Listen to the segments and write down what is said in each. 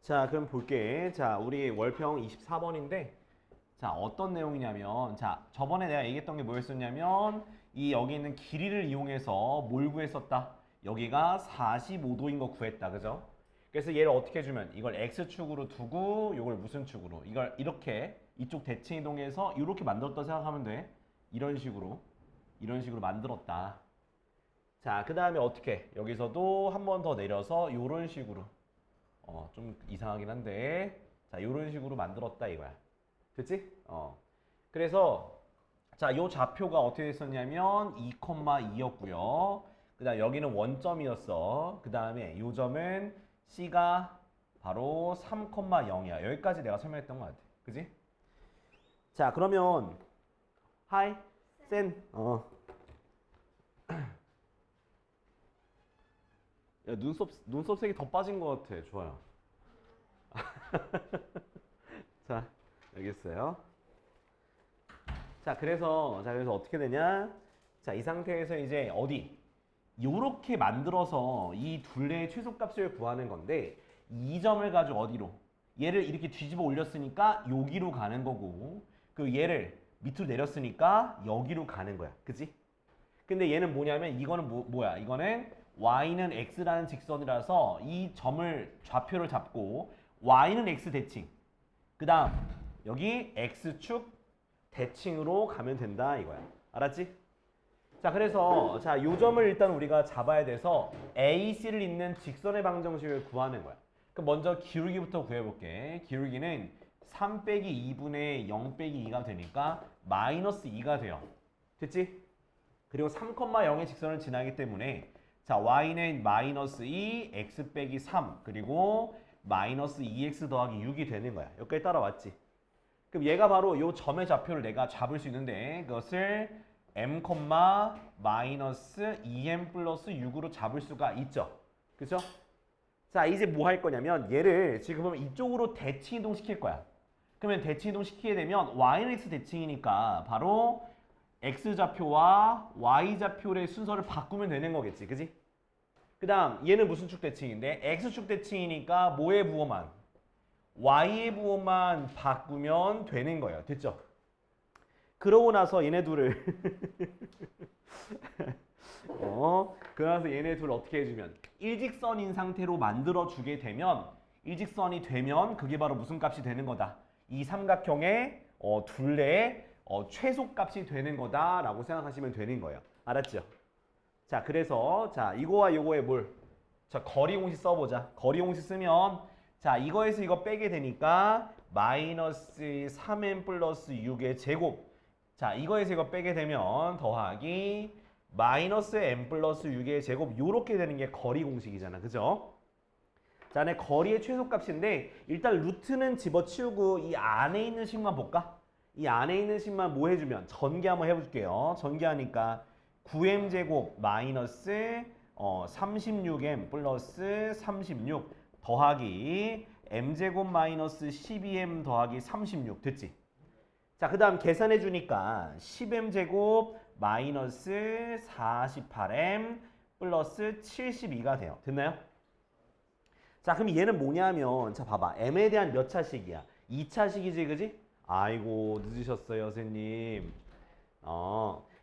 자, 그럼 볼게. 자, 우리 월평 24번인데, 자, 어떤 내용이냐면, 자, 저번에 내가 얘기했던 게 뭐였었냐면, 이 여기 있는 길이를 이용해서 뭘 구했었다? 여기가 45도인 거 구했다. 그죠? 그래서 얘를 어떻게 해주면, 이걸 X축으로 두고, 이걸 무슨 축으로? 이걸 이렇게, 이쪽 대칭 이동해서 이렇게 만들었다 생각하면 돼. 이런 식으로 만들었다. 자, 그 다음에 어떻게? 여기서도 한 번 더 내려서 이런 식으로. 좀 이상하긴 한데 자 이런 식으로 만들었다 이거야. 됐지? 그래서 자 요 좌표가 어떻게 됐었냐면 2,2였고요. 그 다음 여기는 원점이었어. 그 다음에 요 점은 C가 바로 3,0이야. 여기까지 내가 설명했던 것 같아. 그지? 자 그러면 하이 센 야, 눈썹 색이 더 빠진 것 같아. 좋아요. 자, 알겠어요. 자, 그래서 어떻게 되냐? 자, 이 상태에서 이제 어디? 요렇게 만들어서 이 둘레의 최소값을 구하는 건데 이 점을 가지고 어디로? 얘를 이렇게 뒤집어 올렸으니까 여기로 가는 거고 그 얘를 밑으로 내렸으니까 여기로 가는 거야. 그치? 근데 얘는 뭐냐면 이거는 뭐야? 이거는 y는 x라는 직선이라서 이 점을 좌표를 잡고 y는 x 대칭. 그 다음 여기 x축 대칭으로 가면 된다 이거야. 알았지? 자 그래서 자 요 점을 일단 우리가 잡아야 돼서 AC를 잇는 직선의 방정식을 구하는 거야. 그럼 먼저 기울기부터 구해볼게. 기울기는 3 빼기 2분의 0 빼기 2가 되니까 마이너스 2가 돼요. 됐지? 그리고 3,0의 직선을 지나기 때문에 자 y는 마이너스 2, x 빼기 3 그리고 마이너스 2x 더하기 6이 되는 거야. 여기까지 따라왔지? 그럼 얘가 바로 이 점의 좌표를 내가 잡을 수 있는데 그것을 m, 마이너스 2m 플러스 6으로 잡을 수가 있죠. 그죠? 자 이제 뭐 할 거냐면 얘를 지금 보면 이쪽으로 대칭 이동 시킬 거야. 그러면 대칭 이동 시키게 되면 y는 x 대칭이니까 바로 x좌표와 y좌표의 순서를 바꾸면 되는 거겠지. 그지? 그 다음 얘는 무슨 축 대칭인데 x축 대칭이니까 뭐의 부호만? y의 부호만 바꾸면 되는 거예요. 됐죠? 그러고 나서 얘네 둘을 그러고 나서 얘네 둘을 어떻게 해주면 일직선인 상태로 만들어 주게 되면 일직선이 되면 그게 바로 무슨 값이 되는 거다. 이 삼각형의 둘레의 최소값이 되는 거다라고 생각하시면 되는 거예요. 알았죠? 자, 그래서 자 이거와 요거의 뭘? 자, 거리 공식 써보자. 거리 공식 쓰면 자 이거에서 이거 빼게 되니까 마이너스 3m 플러스 6의 제곱. 자, 이거에서 이거 빼게 되면 더하기 마이너스 m 플러스 6의 제곱 요렇게 되는 게 거리 공식이잖아. 그죠? 자, 내 거리의 최소값인데 일단 루트는 집어치우고 이 안에 있는 식만 볼까? 이 안에 있는 식만 뭐 해주면 전개 한번 해볼게요. 전개하니까 9m 제곱 마이너스 36m 플러스 36 더하기 m 제곱 마이너스 12m 더하기 36 됐지? 자, 그 다음 계산해 주니까 10m 제곱 마이너스 48m 플러스 72가 돼요. 됐나요? 자, 그럼 얘는 뭐냐면 자, 봐봐. m에 대한 몇 차식이야? 2차식이지, 그지? 아이고, 늦으셨어요, 선생님.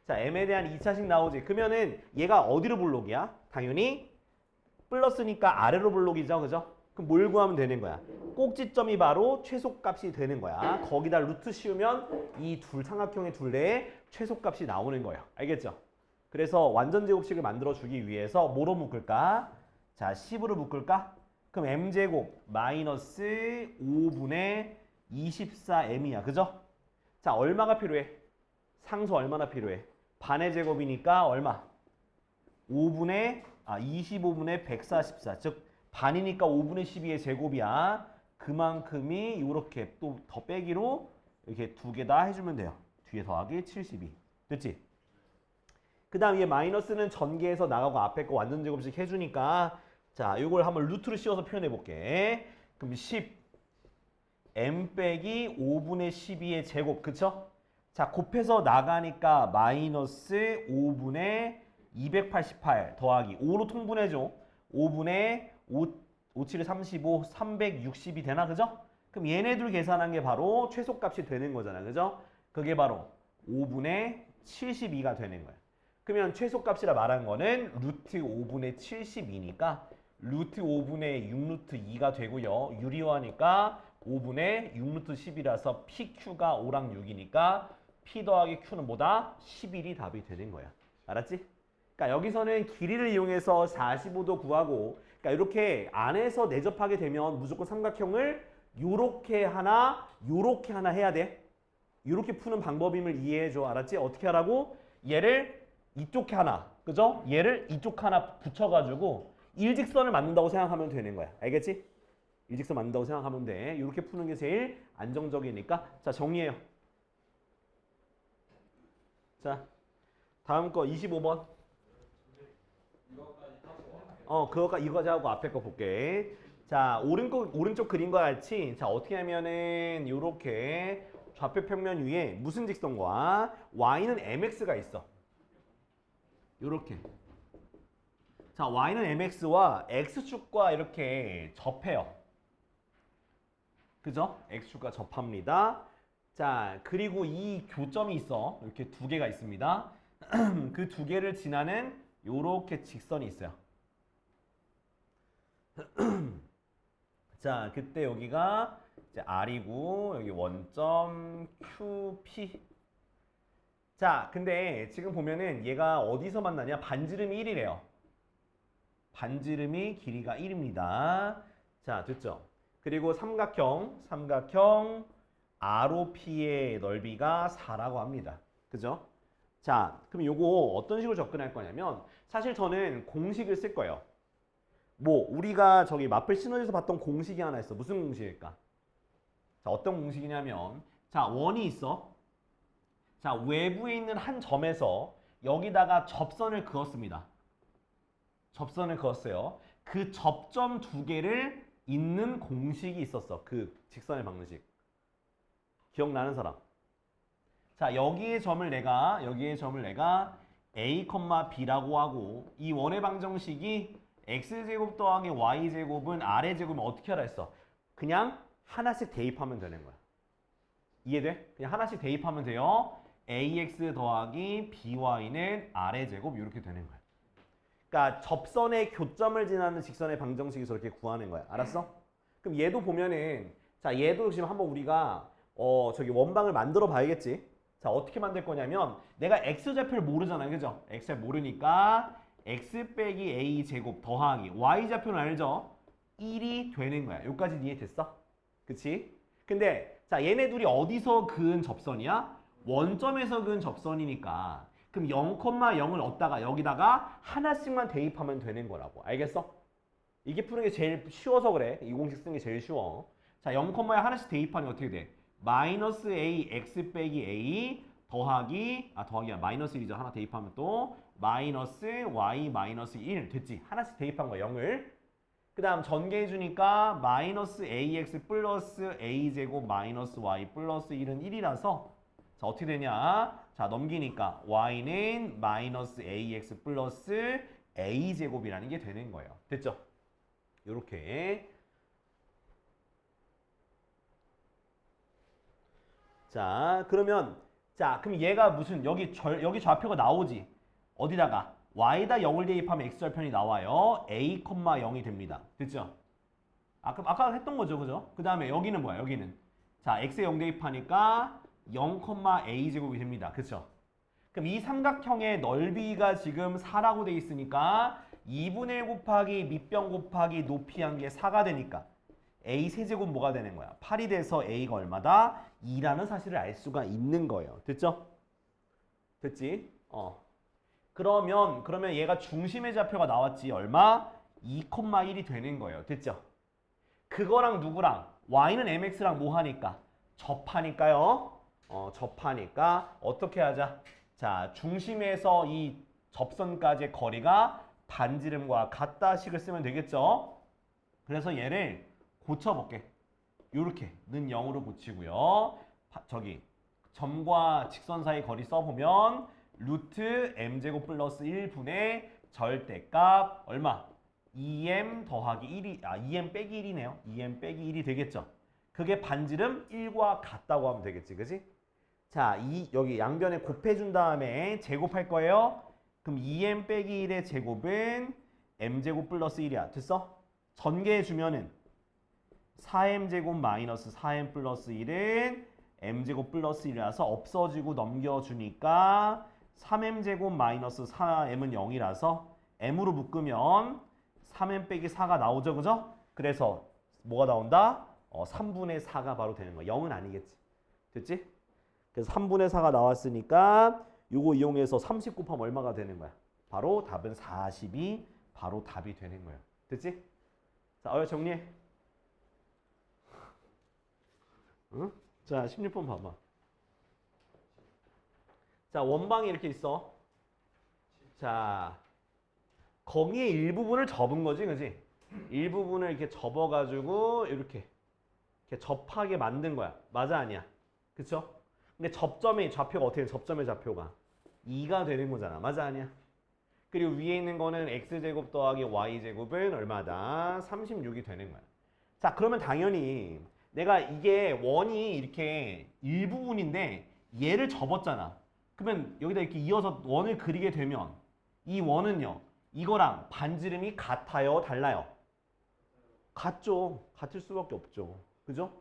자, m에 대한 2차식 나오지. 그러면은 얘가 어디로 볼록이야? 당연히 플러스니까 아래로 볼록이죠, 그죠? 그럼 뭘 구하면 되는 거야? 꼭지점이 바로 최소값이 되는 거야. 거기다 루트 씌우면 이 삼각형의 둘레의 최소값이 나오는 거예요. 알겠죠? 그래서 완전 제곱식을 만들어 주기 위해서 뭐로 묶을까? 자, 10으로 묶을까? 그럼 m제곱 마이너스 5분의 24m이야. 그죠? 자, 얼마가 필요해? 상수 얼마나 필요해? 반의 제곱이니까 얼마? 25분의 144. 즉 반이니까 5분의 12의 제곱이야. 그만큼이 이렇게 또 더 빼기로 이렇게 두 개 다 해주면 돼요. 뒤에 더하기 72. 됐지? 그 다음 얘 마이너스는 전개해서 나가고 앞에 거 완전 제곱식 해주니까 자, 이걸 한번 루트로 씌워서 표현해 볼게. 그럼 10 m 빼기 5분의 12의 제곱. 그쵸? 자, 곱해서 나가니까 마이너스 5분의 288 더하기 5로 통분해줘. 5분의 57, 35, 360이 되나 그죠? 그럼 얘네들 계산한 게 바로 최소값이 되는 거잖아 그죠? 그게 바로 5분의 72가 되는 거야. 그러면 최소값이라 말한 거는 루트 5분의 72니까 루트 5분의 6 루트 2가 되고요. 유리화니까 5분의 6 루트 10이라서 PQ가 5랑 6이니까 P 더하기 Q는 뭐다? 11이 답이 되는 거야. 알았지? 그러니까 여기서는 길이를 이용해서 45도 구하고 그러니까 이렇게 안에서 내접하게 되면 무조건 삼각형을 요렇게 하나 해야 돼. 요렇게 푸는 방법임을 이해해줘. 알았지? 어떻게 하라고? 얘를 이쪽 하나, 그죠? 얘를 이쪽 하나 붙여가지고 일직선을 만든다고 생각하면 되는 거야. 알겠지? 일직선 만든다고 생각하면 돼. 이렇게 푸는 게 제일 안정적이니까. 자, 정리해요. 자, 다음 거 25번. 이거까지 하고 앞에 거 볼게. 자, 오른쪽 그림과 같이 자, 어떻게 하면은 요렇게 좌표 평면 위에 무슨 직선과 y는 mx가 있어. 요렇게. 자, y는 mx와 x축과 이렇게 접해요. 그죠? x축과 접합니다. 자, 그리고 이 교점이 있어. 이렇게 두 개가 있습니다. 그 두 개를 지나는 요렇게 직선이 있어요. 자, 그때 여기가 이제 R이고 여기 원점 QP. 자, 근데 지금 보면은 얘가 어디서 만나냐? 반지름이 1이래요. 반지름이 길이가 1입니다. 자, 됐죠? 그리고 삼각형 ROP의 넓이가 4라고 합니다. 그죠? 자, 그럼 요거 어떤 식으로 접근할 거냐면 사실 저는 공식을 쓸 거예요. 뭐 우리가 저기 마플 시너지에서 봤던 공식이 하나 있어. 무슨 공식일까? 자, 어떤 공식이냐면 자, 원이 있어. 자, 외부에 있는 한 점에서 여기다가 접선을 그었습니다. 접선을 그었어요. 그 접점 두 개를 잇는 공식이 있었어. 그 직선의 방정식. 기억나는 사람? 자, 여기의 점을 내가 A, B라고 하고 이 원의 방정식이 x제곱 더하기 y제곱은 아래 제곱은 어떻게 하라 했어? 그냥 하나씩 대입하면 되는 거야. 이해돼? 그냥 하나씩 대입하면 돼요. ax 더하기 by는 아래 제곱 이렇게 되는 거야. 그러니까 접선의 교점을 지나는 직선의 방정식이 저렇게 구하는 거야. 알았어? 그럼 얘도 보면은 자, 얘도 지금 한번 우리가 저기 원방을 만들어 봐야겠지. 자, 어떻게 만들 거냐면 내가 x좌표를 모르잖아요. 그죠? x좌표 모르니까 x 빼기 a 제곱 더하기 y좌표는 알죠? 1이 되는 거야. 여기까지 이해됐어? 그치? 근데 자, 얘네 둘이 어디서 그은 접선이야? 원점에서 그은 접선이니까 그럼 0,0을 얻다가 여기다가 하나씩만 대입하면 되는 거라고. 알겠어? 이게 푸는 게 제일 쉬워서 그래. 이 공식 쓰는 게 제일 쉬워. 자, 0,0에 하나씩 대입하면 어떻게 돼? 마이너스 a x 빼기 a 더하기야 마이너스 1이죠. 하나 대입하면 또 마이너스 y 마이너스 1 됐지? 하나씩 대입한 거야 0을. 그 다음 전개해 주니까 마이너스 ax 플러스 a제곱 마이너스 y 플러스 1은 1이라서 자, 어떻게 되냐? 자, 넘기니까 y는 마이너스 ax 플러스 a제곱이라는 게 되는 거예요. 됐죠? 요렇게. 자, 그러면 그럼 얘가 무슨 여기 좌표가 나오지? 어디다가 y다 0을 대입하면 x절편이 나와요. a, 0이 됩니다. 됐죠? 아까 했던 거죠, 그죠? 그 다음에 여기는 뭐야? 여기는 자, x에 0 대입하니까 0, a 제곱이 됩니다. 그쵸? 그럼 이 삼각형의 넓이가 지금 4라고 돼 있으니까 2분의 1 곱하기 밑변 곱하기 높이 한 게 4가 되니까 a 세제곱 뭐가 되는 거야? 8이 돼서 a가 얼마다? 2라는 사실을 알 수가 있는 거예요. 됐죠? 됐지? 그러면 얘가 중심의 좌표가 나왔지. 얼마? 2,1이 되는 거예요. 됐죠? 그거랑 누구랑? y는 mx랑 뭐 하니까? 접하니까요. 접하니까 어떻게 하자? 자, 중심에서 이 접선까지의 거리가 반지름과 같다 식을 쓰면 되겠죠? 그래서 얘를 고쳐볼게. 요렇게 는 0으로 고치고요. 저기 점과 직선 사이 거리 써보면 루트 m제곱 플러스 1분의 절대값 얼마? 2m 더하기 1이 2m 빼기 1이네요. 2m 빼기 1이 되겠죠. 그게 반지름 1과 같다고 하면 되겠지. 그지? 자, 여기 양변에 곱해준 다음에 제곱할 거예요. 그럼 2m 빼기 1의 제곱은 m제곱 플러스 1이야. 됐어? 전개해주면은 4m제곱 마이너스 4m 플러스 1은 m제곱 플러스 1이라서 없어지고 넘겨주니까 3m제곱 마이너스 4m은 0이라서 m으로 묶으면 3m 빼기 4가 나오죠. 그죠? 그래서 뭐가 나온다? 3분의 4가 바로 되는 거야. 0은 아니겠지. 됐지? 그래서 3분의 4가 나왔으니까 요거 이용해서 30 곱하면 얼마가 되는 거야? 바로 답은 40이 바로 답이 되는 거야. 됐지? 자, 정리해. 응? 자, 16번 봐봐. 자, 원방이 이렇게 있어. 자, 거기에 일부분을 접은 거지, 그지? 일부분을 이렇게 접어가지고 이렇게 접하게 만든 거야. 맞아, 아니야? 그쵸? 근데 접점의 좌표가 어떻게 돼? 접점의 좌표가 2가 되는 거잖아. 맞아, 아니야? 그리고 위에 있는 거는 x제곱 더하기 y제곱은 얼마다? 36이 되는 거야. 자, 그러면 당연히 내가 이게 원이 이렇게 일부분인데 얘를 접었잖아. 그러면 여기다 이렇게 이어서 원을 그리게 되면 이 원은요, 이거랑 반지름이 같아요? 달라요? 같죠. 같을 수밖에 없죠. 그죠?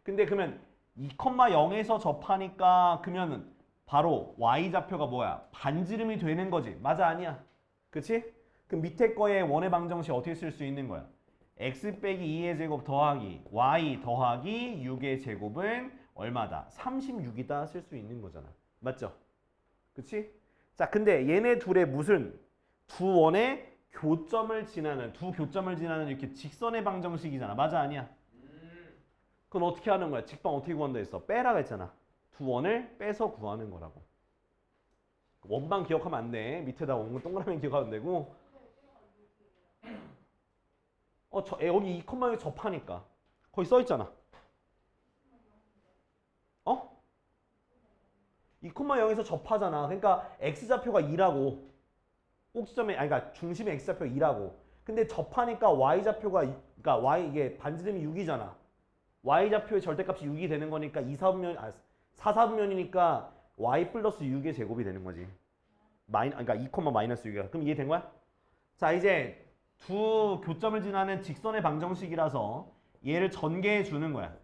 근데 그러면 2,0에서 접하니까 그러면 바로 y좌표가 뭐야? 반지름이 되는 거지. 맞아, 아니야? 그치? 그럼 밑에 거에 원의 방정식 어떻게 쓸 수 있는 거야? x 빼기 2의 제곱 더하기 y 더하기 6의 제곱은 얼마다? 36이다 쓸 수 있는 거잖아. 맞죠? 그치? 자, 근데 얘네 둘의 무슨 두 원의 교점을 지나는 이렇게 직선의 방정식이잖아. 맞아, 아니야? 그건 어떻게 하는 거야? 직방 어떻게 구한다 했어? 빼라고 했잖아. 두 원을 빼서 구하는 거라고. 원방 기억하면 안 돼. 밑에다 온 거 동그라미 기억하면 되고. 여기 2,0에 접하니까. 거기 써 있잖아. 2,0에서 접하잖아. 그러니까 x좌표가 2라고. 꼭지점에, 그러니까 중심의 x좌표가 2라고. 근데 접하니까 y좌표가, 그러니까 이게 반지름이 6이잖아. y좌표의 절대값이 6이 되는 거니까 4, 4분면이니까 y 플러스 6의 제곱이 되는 거지. 그러니까 2, 마이너스 6이야. 그럼 이해된 거야? 자, 이제 두 교점을 지나는 직선의 방정식이라서 얘를 전개해 주는 거야.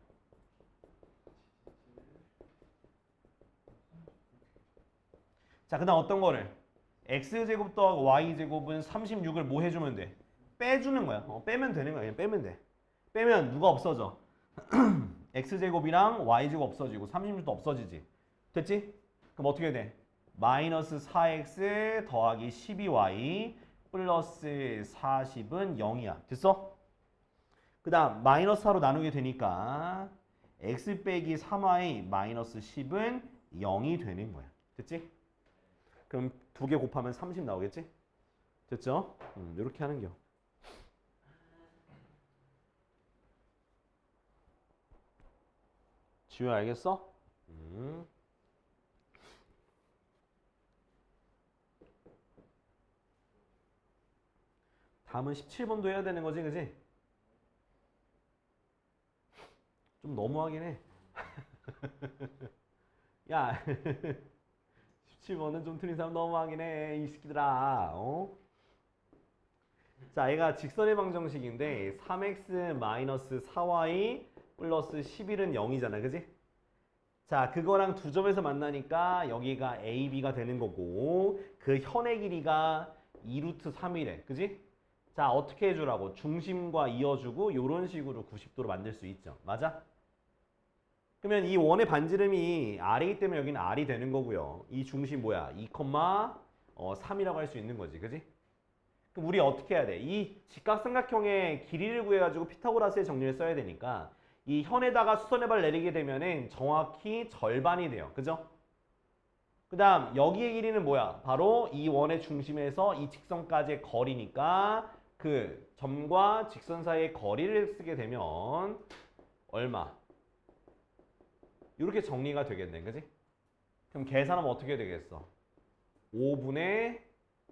자, 그 다음 어떤 거를? x제곱 더하고 y제곱은 36을 뭐 해주면 돼? 빼주는 거야. 빼면 되는 거야. 그냥 빼면 돼. 빼면 누가 없어져? x제곱이랑 y제곱 없어지고 36도 없어지지. 됐지? 그럼 어떻게 돼? 마이너스 4x 더하기 12y 플러스 40은 0이야. 됐어? 그 다음 마이너스 4로 나누게 되니까 x 빼기 3y 마이너스 10은 0이 되는 거야. 됐지? 그럼 두 개 곱하면 30 나오겠지? 됐죠? 이렇게 하는 겨. 지효 알겠어? 다음은 17번도 해야 되는 거지, 그지? 좀 너무하긴 해. 야, 17번은 좀 틀린 사람 너무하긴 해, 이 새끼들아. 자, 얘가 직선의 방정식인데 3x-4y 플러스 11은 0이잖아, 그지? 자, 그거랑 두 점에서 만나니까 여기가 a, b가 되는 거고 그 현의 길이가 2루트 3이래, 그지? 자, 어떻게 해주라고? 중심과 이어주고 이런 식으로 90도로 만들 수 있죠. 맞아? 그러면 이 원의 반지름이 R이기 때문에 여기는 R이 되는 거고요. 이 중심 뭐야? 2,3이라고 할 수 있는 거지. 그지? 그럼 우리 어떻게 해야 돼? 이 직각삼각형의 길이를 구해가지고 피타고라스의 정리를 써야 되니까 이 현에다가 수선의 발 내리게 되면은 정확히 절반이 돼요. 그죠? 그 다음 여기의 길이는 뭐야? 바로 이 원의 중심에서 이 직선까지의 거리니까 그 점과 직선 사이의 거리를 쓰게 되면 얼마? 이렇게 정리가 되겠네. 그지? 그럼 계산하면 어떻게 되겠어? 5분의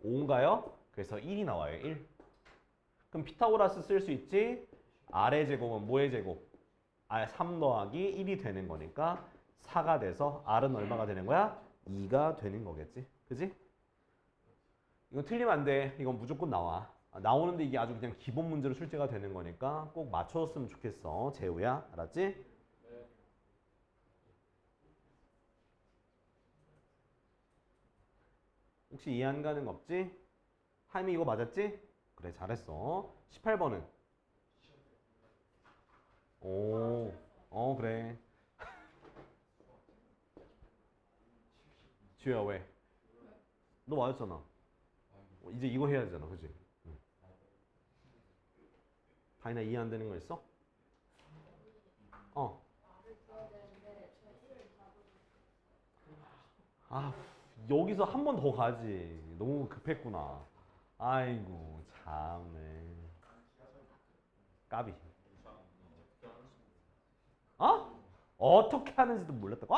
5인가요? 그래서 1이 나와요. 1. 그럼 피타고라스 쓸 수 있지? R의 제곱은 뭐의 제곱? R 3 더하기 1이 되는 거니까 4가 돼서 R은 얼마가 되는 거야? 2가 되는 거겠지. 그지? 이건 틀리면 안 돼. 이건 무조건 나와. 나오는데 이게 아주 그냥 기본 문제로 출제가 되는 거니까 꼭 맞춰줬으면 좋겠어. 재우야. 알았지? 혹시 이해 안 가는 거 없지? 하임이 이거 맞았지? 그래, 잘했어. 18번은? 오, 그래. 지우야, 왜? 너 맞았잖아. 이제 이거 해야 되잖아, 그지? 응. 다이나 이해 안 되는 거 있어? 아, 여기서 한 번 더 가지. 너무 급했구나. 아이고, 참네. 까비. 어? 어떻게 하는지도 몰랐다고?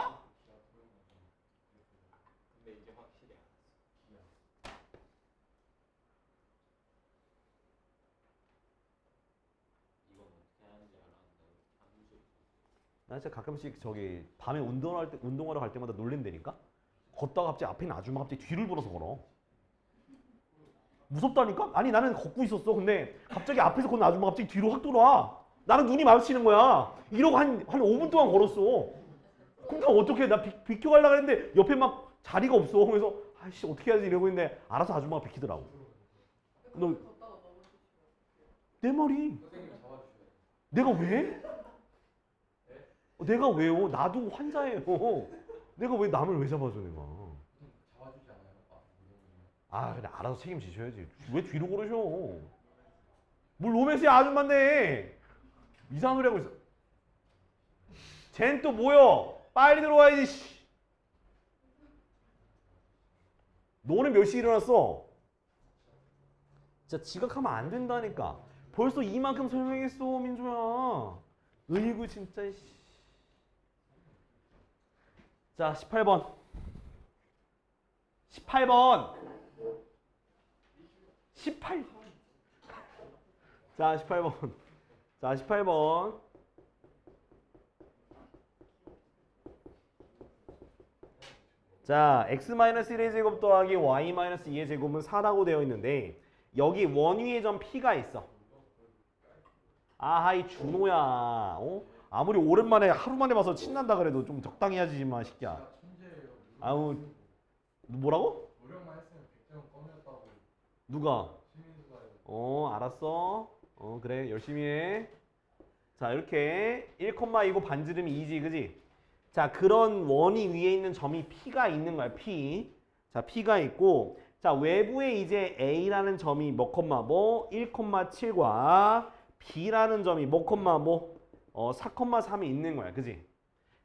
나 진짜 가끔씩 저기 밤에 운동하러 갈 때마다 놀랜다니까? 걷다가 갑자기 앞에 있는 아줌마 갑자기 뒤를 돌아서 걸어. 무섭다니까? 아니 나는 걷고 있었어. 근데 갑자기 앞에서 걷는 아줌마 갑자기 뒤로 확 돌아. 나랑 눈이 마주치는 거야. 이러고 한 5분 동안 걸었어. 그럼 어떻게 나 비켜가려고 했는데 옆에 막 자리가 없어. 그래서 아이씨 어떻게 해야지 이러고 있는데 알아서 아줌마가 비키더라고. 너 내 말이 내가 왜? 내가 왜요? 나도 환자예요. 내가 왜 남을 왜 잡아줘 내가? 아 그래 알아서 책임지셔야지. 왜 뒤로 그러셔? 뭘 로맨스의 아줌마인데 이상한 소리 하고 있어. 쟨 또 뭐여? 빨리 들어와야지. 씨. 너는 몇 시에 일어났어? 진짜 지각하면 안 된다니까. 벌써 이만큼 설명했어 민조야. 으이구 진짜. 자 18번 18번 18 자 18번 자 18번 자 x-1의 제곱 더하기 y-2의 제곱은 4라고 되어 있는데 여기 원위의 점 p가 있어. 아하이 준호야. 아무리 오랜만에 하루 만에 봐서 친난다 그래도 좀 적당히 해야지만 새끼야. 아우 뭐라고? 노력만 했으면 100점 껌이었다고. 누가? 시민수가요. 알았어. 그래 열심히 해. 자 이렇게 1,2고 반지름이 2지 그지? 자 그런 원이 위에 있는 점이 P가 있는 거야. P. 자 P가 있고 자 외부에 이제 A라는 점이 뭐 콤마 뭐 1,7과 B라는 점이 뭐 콤마 뭐 4,3이 있는 거야. 그지?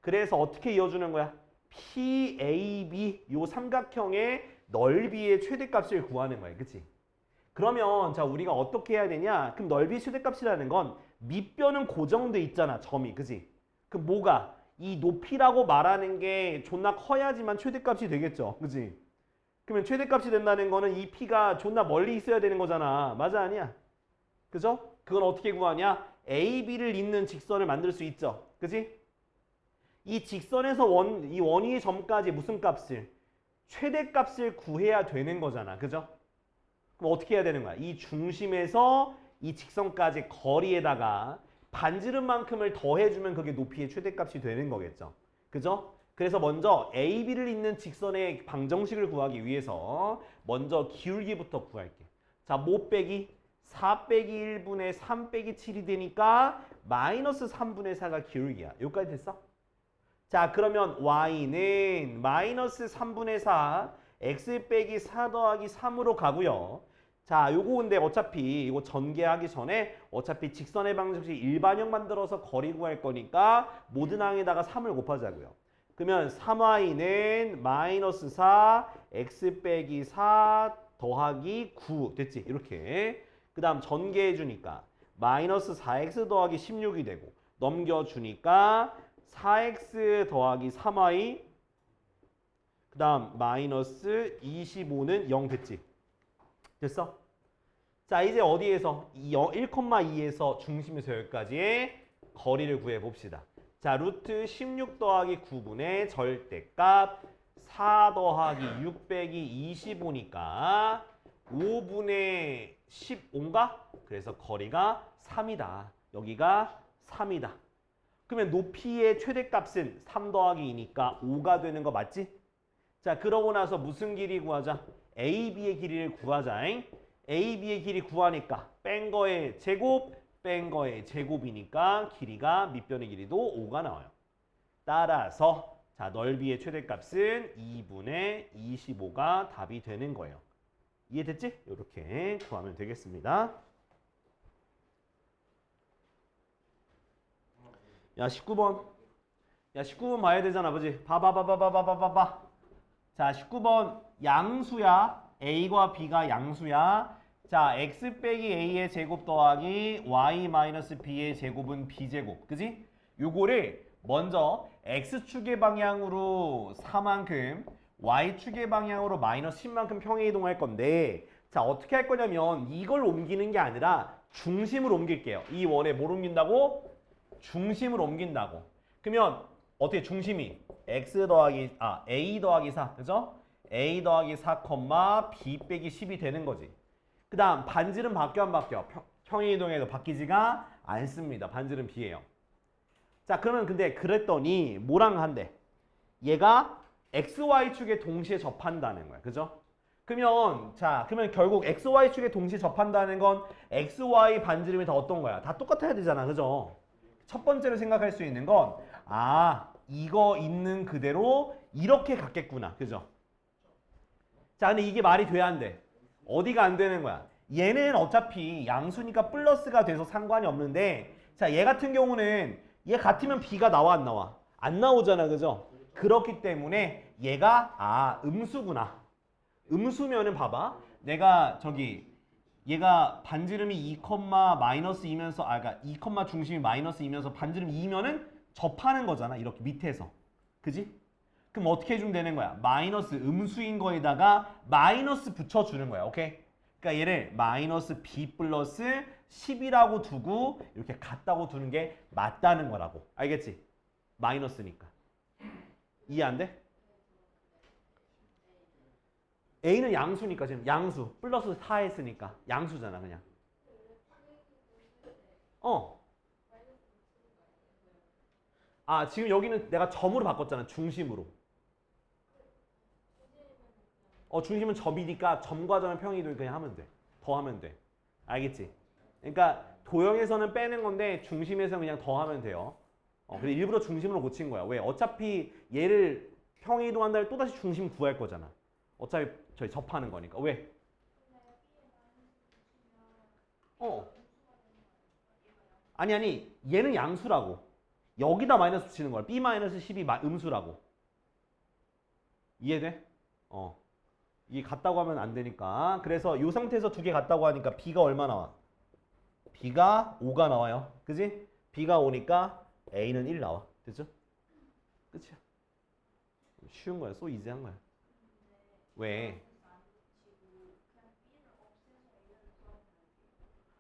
그래서 어떻게 이어주는 거야? PAB 요 삼각형의 넓이의 최대값을 구하는 거야. 그치? 그러면 자 우리가 어떻게 해야 되냐? 그럼 넓이의 최대값이라는 건 밑변은 고정돼 있잖아. 점이. 그치? 그럼 뭐가? 이 높이라고 말하는 게 존나 커야지만 최대값이 되겠죠. 그치? 그러면 최대값이 된다는 거는 이 P가 존나 멀리 있어야 되는 거잖아. 맞아 아니야? 그죠? 그건 어떻게 구하냐? AB를 잇는 직선을 만들 수 있죠. 그치? 이 직선에서 이 원위의 점까지 무슨 값을? 최대값을 구해야 되는 거잖아. 그죠? 그럼 어떻게 해야 되는 거야? 이 중심에서 이 직선까지 거리에다가 반지름만큼을 더해주면 그게 높이의 최대값이 되는 거겠죠. 그죠? 그래서 먼저 AB를 잇는 직선의 방정식을 구하기 위해서 먼저 기울기부터 구할게. 자, 뭐 빼기? 4 빼기 1분의 3 빼기 7이 되니까 마이너스 3분의 4가 기울기야. 여기까지 됐어? 자 그러면 y는 마이너스 3분의 4 x 빼기 4 더하기 3으로 가고요. 자 요거 근데 어차피 이거 전개하기 전에 어차피 직선의 방정식 일반형 만들어서 거리 구할 거니까 모든 항에다가 3을 곱하자고요. 그러면 3y는 마이너스 4 x 빼기 4 더하기 9 됐지? 이렇게 그 다음 전개해 주니까 마이너스 4x 더하기 16이 되고 넘겨주니까 4x 더하기 3y 그 다음 마이너스 25는 0 됐지? 됐어? 자, 이제 어디에서 1,2에서 중심에서 여기까지의 거리를 구해 봅시다. 자, 루트 16 더하기 9분의 절대값 4 더하기 6 빼기 25니까 5분의 15인가? 그래서 거리가 3이다. 여기가 3이다. 그러면 높이의 최대값은 3 더하기 2니까 5가 되는 거 맞지? 자, 그러고 나서 무슨 길이 구하자? AB의 길이를 구하자잉. AB의 길이 구하니까 뺀 거의 제곱, 뺀 거의 제곱이니까 길이가 밑변의 길이도 5가 나와요. 따라서 자, 넓이의 최대값은 2분의 25가 답이 되는 거예요. 이해됐지? 이렇게 구하면 되겠습니다. 야, 19번. 야, 19번 봐야 되잖아, 아버지. 봐봐. 자, 19번 양수야. A과 B가 양수야. 자, X 빼기 A의 제곱 더하기 Y 마이너스 B의 제곱은 B제곱. 그지? 요거를 먼저 X축의 방향으로 4만큼 Y축의 방향으로 마이너스 10만큼 평행이동할 건데 자, 어떻게 할 거냐면 이걸 옮기는 게 아니라 중심을 옮길게요. 이 원에 뭘 옮긴다고? 중심을 옮긴다고. 그러면 어떻게 중심이 X 더하기 A 더하기 4, 그죠? A 더하기 4, B 빼기 10이 되는 거지. 그 다음 반지름 바뀌어 안 바뀌어? 평행이동해도 바뀌지가 않습니다. 반지름 B예요. 자, 그러면 근데 그랬더니 뭐랑 한대? 얘가 XY축에 동시에 접한다는 거야. 그죠? 그러면 결국 XY축에 동시에 접한다는 건 XY 반지름이 다 어떤 거야? 다 똑같아야 되잖아. 그죠? 첫 번째로 생각할 수 있는 건 이거 있는 그대로 이렇게 갔겠구나. 그죠? 자, 근데 이게 말이 돼야 안 돼. 어디가 안 되는 거야? 얘는 어차피 양수니까 플러스가 돼서 상관이 없는데 자, 얘 같은 경우는 얘 같으면 B가 나와 안 나와? 안 나오잖아. 그죠? 그렇기 때문에 얘가 음수구나. 음수면은 봐봐. 내가 얘가 반지름이 2, 마이너스 2면서 그러니까 2, 중심이 마이너스 2면서 반지름 2면은 접하는 거잖아. 이렇게 밑에서. 그지? 그럼 어떻게 해주면 되는 거야? 마이너스 음수인 거에다가 마이너스 붙여주는 거야. 오케이? 그러니까 얘를 마이너스 B 플러스 10이라고 두고 이렇게 같다고 두는 게 맞다는 거라고. 알겠지? 마이너스니까. 이해 안 돼? A는 양수니까 지금 양수 플러스 4 했으니까 양수잖아 그냥. 지금 여기는 내가 점으로 바꿨잖아. 중심으로. 중심은 점이니까 점과 점의 평행이동 그냥 하면 돼. 더하면 돼. 알겠지? 그러니까 도형에서는 빼는 건데 중심에서는 그냥 더하면 돼요. 근데 일부러 중심으로 고친 거야. 왜? 어차피 얘를 평행이동한 다음에 또다시 중심 구할 거잖아. 어차피 저희 접하는 거니까. 왜? 아니 얘는 양수라고. 여기다 마이너스 붙이는 거야. B 마이너스 10이 음수라고. 이해돼? 이게 같다고 하면 안 되니까. 그래서 이 상태에서 두 개 같다고 하니까 B가 얼마 나와? B가 5가 나와요. 그지? B가 5니까 A는 1 나와. 됐죠? 끝이야. 쉬운 거야. 소 이지한 거야. 왜?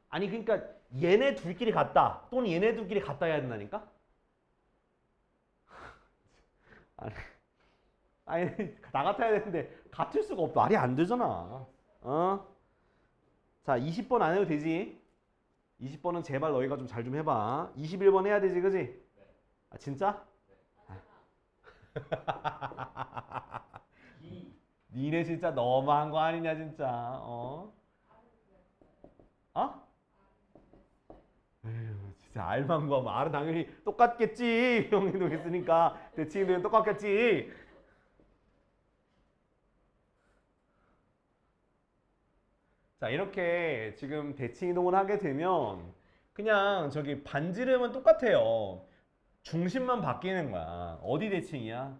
아니 그러니까 얘네 둘끼리 같다 또는 얘네 둘끼리 같다 해야 된다니까? 아니 나 같아야 되는데 같을 수가 없어. 말이 안 되잖아. 자, 20번 안 해도 되지? 20번은 제발 너희가 좀 잘 좀 해봐. 21번 해야 되지, 그지? 진짜? 니네 진짜 너무한 거 아니냐 진짜. 에휴, 진짜 알만 구하면 알은 당연히 똑같겠지. 평행이동 했으니까 대칭이동은 똑같겠지. 자, 이렇게 지금 대칭이동을 하게 되면 그냥 반지름은 똑같아요. 중심만 바뀌는 거야. 어디 대칭이야?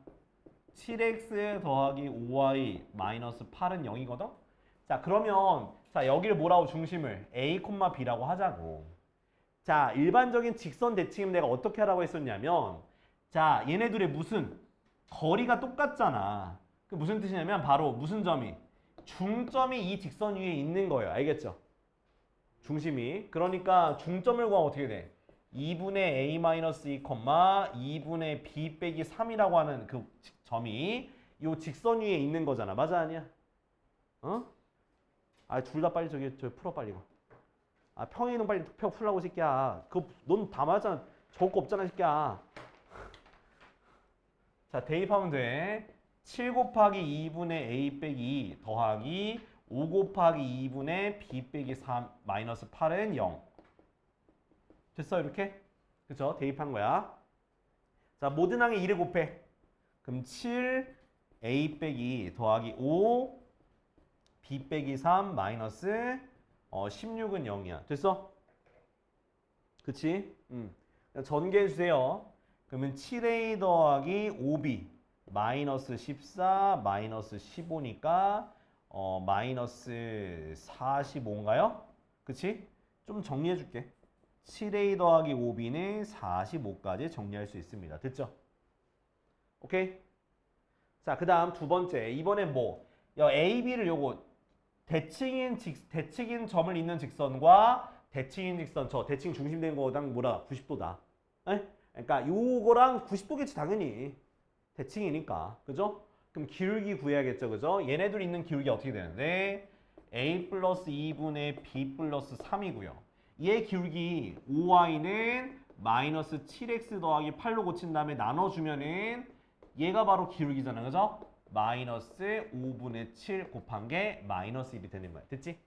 7x 더하기 5y 마이너스 8은 0이거든? 자, 그러면 여기를 뭐라고 중심을 A, B라고 하자고. 자, 일반적인 직선 대칭은 내가 어떻게 하라고 했었냐면 자, 얘네들의 무슨 거리가 똑같잖아. 그 무슨 뜻이냐면 바로 무슨 점이? 중점이 이 직선 위에 있는 거예요. 알겠죠? 중심이. 그러니까 중점을 구하면 어떻게 돼? 2분의 a-2, 2분의 b 빼기 3이라고 하는 그 점이 이 직선 위에 있는 거잖아. 맞아 아니야? 어? 아, 둘 다 빨리 저기 풀어 빨리 이거. 아, 평행이동 빨리 풀라고 새끼야. 그거 넌 다 맞았잖아. 적을 거 없잖아 새끼야. 자, 대입하면 돼. 7 곱하기 2분의 a 빼기 2 더하기 5 곱하기 2분의 b 빼기 3 마이너스 8은 0. 됐어 이렇게? 그쵸? 대입한 거야. 자, 모든 항에 2를 곱해. 그럼 7 a 빼기 더하기 5 b 빼기 3 마이너스 16은 0이야. 됐어? 그치? 전개해 주세요. 그러면 7a 더하기 5b 마이너스 14 마이너스 15니까 마이너스 45인가요? 그치? 좀 정리해 줄게. 7a 더하기 5b는 45까지 정리할 수 있습니다. 됐죠? 오케이? 자, 그 다음 두 번째. 이번엔 뭐? a, b를 요거 대칭인 점을 잇는 직선과 대칭인 직선, 저 대칭 중심된 거랑 뭐라? 90도다. 에? 그러니까 요거랑 90도겠지 당연히. 대칭이니까. 그죠? 그럼 기울기 구해야겠죠. 그죠? 얘네들 있는 기울기 어떻게 되는데 a 플러스 2분의 b 플러스 3이고요. 얘 기울기 5y는 마이너스 7x 더하기 8로 고친 다음에 나눠주면은 얘가 바로 기울기잖아. 그죠? 마이너스 5분의 7 곱한 게 마이너스 1이 되는 거야. 됐지?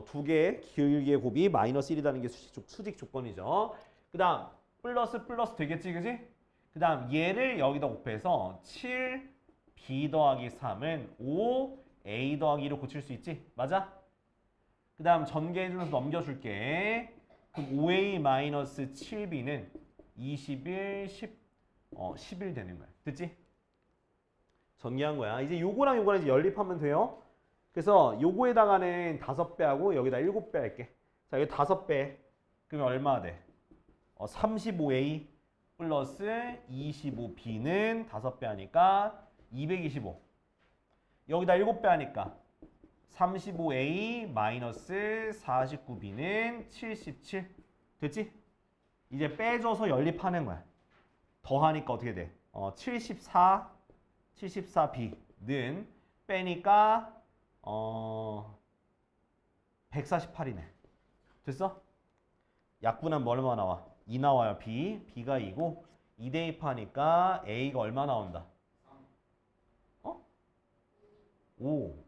두 개의 기울기의 곱이 마이너스 1이라는 게 수직 조건이죠. 그 다음 플러스 되겠지. 그지? 그 다음 얘를 여기다 곱해서 7b 더하기 3은 5a 더하기 2로 고칠 수 있지? 맞아? 그 다음 전개해주면서 넘겨줄게. 그럼 5a 마이너스 7b는 21, 11 되는 거야. 됐지? 전개한 거야. 이제 요거랑 요거랑 이제 연립하면 돼요. 그래서 요거에다가는 5배하고 여기다 7배 할게. 자, 여기 5배. 그러면 얼마 돼? 35a 플러스 25b는 5배 하니까 225. 여기다 7배 하니까 35a 마이너스 49b는 77. 됐지? 이제 빼줘서 연립하는 거야. 더하니까 어떻게 돼? 74b는 빼니까 148이네. 됐어? 약분하면 뭐 얼마 나와? 2 나와요. b가 2고 2 대입하니까 a가 얼마 나온다? 5.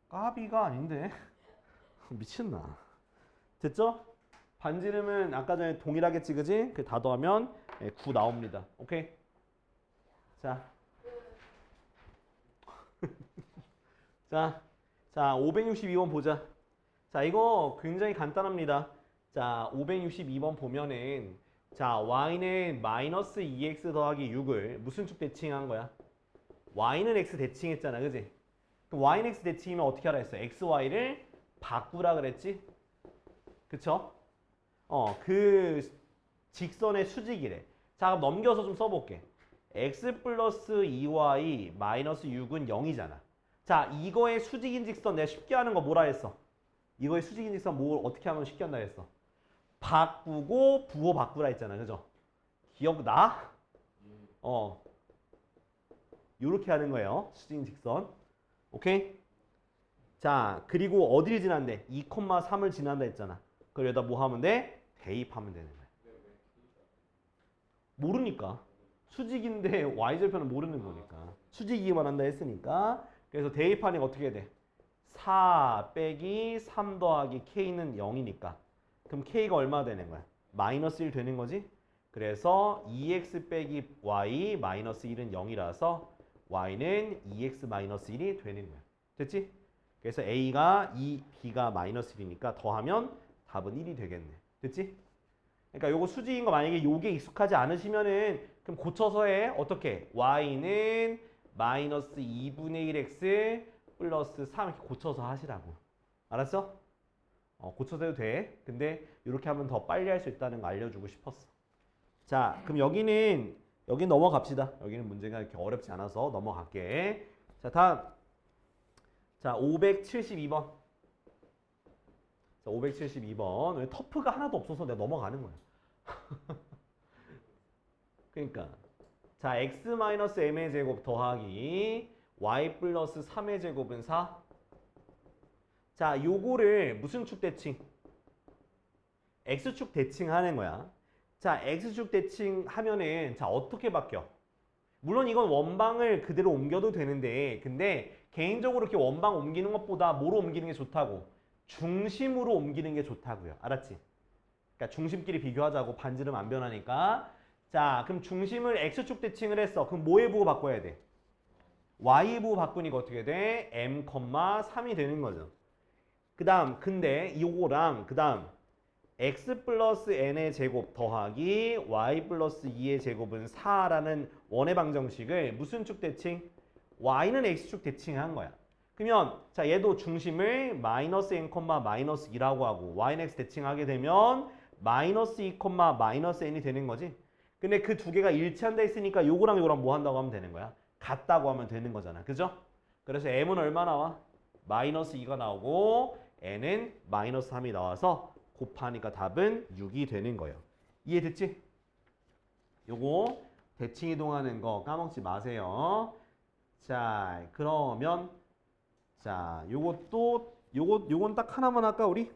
까비가 아닌데. 미쳤나? 됐죠? 반지름은 아까 전에 동일하겠지, 그지? 그 다 더하면 9 나옵니다. 오케이? 자. 자, 562번 보자. 자, 이거 굉장히 간단합니다. 자, 562번 보면은 자, y는 마이너스 2x 더하기 6을 무슨 쪽 대칭한 거야? y는 x 대칭했잖아, 그지? 그럼 y는 x 대칭이면 어떻게 하라 했어? xy를 바꾸라 그랬지? 그쵸? 그 직선의 수직이래. 자, 그럼 넘겨서 좀 써볼게. x 플러스 2y 마이너스 6은 0이잖아. 자, 이거의 수직인 직선 내가 쉽게 하는 거 뭐라 했어? 이거의 수직인 직선 뭘 어떻게 하면 쉽게 한다 했어? 바꾸고 부호 바꾸라 했잖아. 그죠? 기억나? 요렇게 하는 거예요. 수직인 직선. 오케이? 자, 그리고 어디를 지난대? 2,3을 지난다 했잖아. 그럼 여기다 뭐 하면 돼? 대입하면 되는 거야. 모르니까. 수직인데 y절편은 모르는 거니까. 수직이기만 한다 했으니까. 그래서 대입하니까 어떻게 돼? 4 빼기 3 더하기 k는 0이니까. 그럼 k가 얼마 되는 거야? 마이너스 1 되는 거지? 그래서 2x 빼기 y 마이너스 1은 0이라서 y는 2x 마이너스 1이 되는 거야. 됐지? 그래서 a가 2, b가 마이너스 1이니까 더하면 답은 1이 되겠네. 됐지? 그러니까 요거 수직인 거 만약에 요게 익숙하지 않으시면은 그럼 고쳐서 해. 어떻게? y는 마이너스 2분의 1x 플러스 3 이렇게 고쳐서 하시라고. 알았어? 고쳐서 해도 돼. 근데 이렇게 하면 더 빨리 할 수 있다는 거 알려주고 싶었어. 자, 그럼 여기는 넘어갑시다. 여기는 문제가 이렇게 어렵지 않아서 넘어갈게. 자, 다음. 자, 572번. 자, 572번. 왜 터프가 하나도 없어서 내가 넘어가는 거야. 그러니까 자, x-m의 제곱 더하기 y 플러스 3의 제곱은 4. 자, 요거를 무슨 축 대칭? x축 대칭하는 거야. 자, x축 대칭하면은 자, 어떻게 바뀌어? 물론 이건 원방을 그대로 옮겨도 되는데 근데 개인적으로 이렇게 원방 옮기는 것보다 뭐로 옮기는 게 좋다고? 중심으로 옮기는 게 좋다고요. 알았지? 그러니까 중심끼리 비교하자고. 반지름 안 변하니까. 자, 그럼 중심을 x축 대칭을 했어. 그럼 뭐에 보고 바꿔야 돼? y에 보고 바꾸니까 어떻게 돼? m, 3이 되는 거죠. 그 다음 근데 이거랑 그 다음 x 플러스 n의 제곱 더하기 y 플러스 2의 제곱은 4라는 원의 방정식을 무슨 축 대칭? y는 x축 대칭한 거야. 그러면 자, 얘도 중심을 마이너스 n, 마이너스 2라고 하고 y는 x 대칭하게 되면 마이너스 2, 마이너스 n이 되는 거지. 근데 그 두 개가 일치한다 했으니까 요거랑 요거랑 뭐 한다고 하면 되는 거야? 같다고 하면 되는 거잖아. 그죠? 그래서 m은 얼마 나와? 마이너스 2가 나오고 n은 마이너스 3이 나와서 곱하니까 답은 6이 되는 거예요. 이해됐지? 요거 대칭 이동하는 거 까먹지 마세요. 자, 그러면 자, 요건 딱 하나만 할까 우리?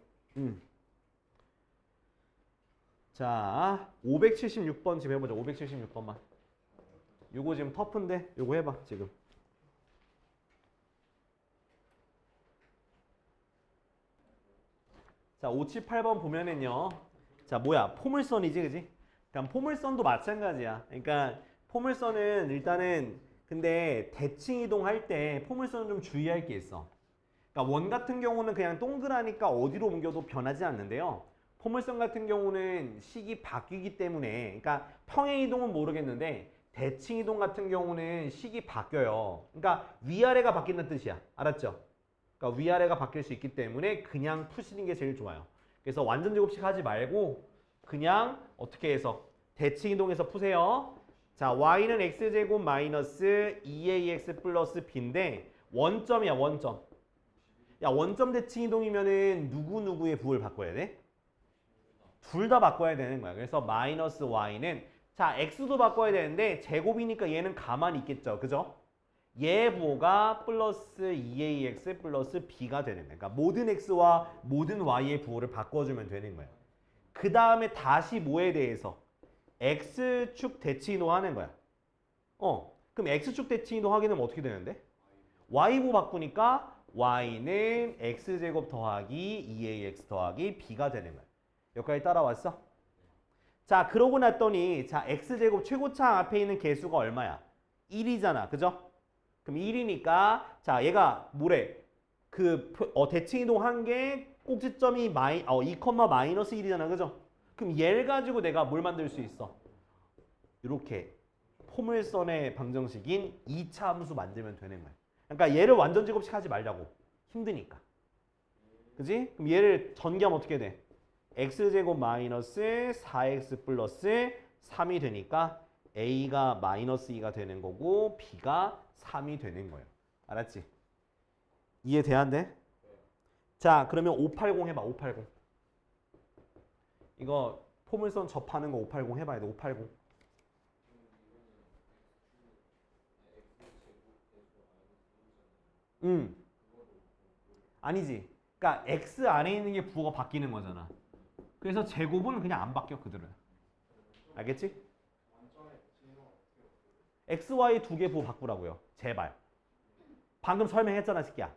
자, 576번 지금 해보자. 576번만. 요거 지금 터프인데 요거 해봐 지금. 자, 578번 보면은요. 자, 뭐야? 포물선이지, 그지? 그럼 포물선도 마찬가지야. 그러니까 포물선은 일단은 근데 대칭 이동할 때 포물선은 좀 주의할 게 있어. 그러니까 원 같은 경우는 그냥 동그라니까 어디로 옮겨도 변하지 않는데요. 포물선 같은 경우는 식이 바뀌기 때문에 그러니까 평행 이동은 모르겠는데 대칭 이동 같은 경우는 식이 바뀌어요. 그러니까 위아래가 바뀐다는 뜻이야. 알았죠? 그러니까 위아래가 바뀔 수 있기 때문에 그냥 푸시는 게 제일 좋아요. 그래서 완전 제곱식 하지 말고 그냥 어떻게 해서 대칭 이동해서 푸세요. 자, y는 x제곱 마이너스 2ax 플러스 b인데 원점이야, 원점. 야, 원점 대칭 이동이면은 누구누구의 부호를 바꿔야 돼? 둘 다 바꿔야 되는 거야. 그래서 마이너스 y는 자, x도 바꿔야 되는데 제곱이니까 얘는 가만히 있겠죠. 그죠? 얘 부호가 플러스 2ax 플러스 b가 되는 거야. 그러니까 모든 x와 모든 y의 부호를 바꿔주면 되는 거야. 그 다음에 다시 뭐에 대해서? x축 대칭 이동하는 거야. 그럼 x축 대칭 이동하게 되면 어떻게 되는데? y부 바꾸니까 y는 x제곱 더하기 2ax 더하기 b가 되는 거야. 여기까지 따라왔어? 자, 그러고 났더니 자, x제곱 최고차 앞에 있는 개수가 얼마야? 1이잖아. 그죠? 그럼 1이니까 자, 얘가 뭐래? 대칭 이동한 게 꼭지점이 2, 마이너스 1이잖아. 그죠? 그럼 얘를 가지고 내가 뭘 만들 수 있어? 이렇게 포물선의 방정식인 2차 함수 만들면 되는 거야. 그러니까 얘를 완전 제곱식 하지 말자고. 힘드니까. 그지? 그럼 얘를 전개하면 어떻게 돼? x제곱 마이너스 4x 플러스 3이 되니까 a가 마이너스 2가 되는 거고 b가 3이 되는 거예요. 알았지? 이해돼야 안 돼? 자, 그러면 580 해봐. 580. 이거 포물선 접하는 거 580 해봐야 돼. 580. 아니지. 그러니까 x 안에 있는 게 부호가 바뀌는 거잖아. 그래서 제곱은 그냥 안 바뀌어 그대로야. 알겠지? x, y 두 개 부호 바꾸라고요. 제발. 방금 설명했잖아, 새끼야.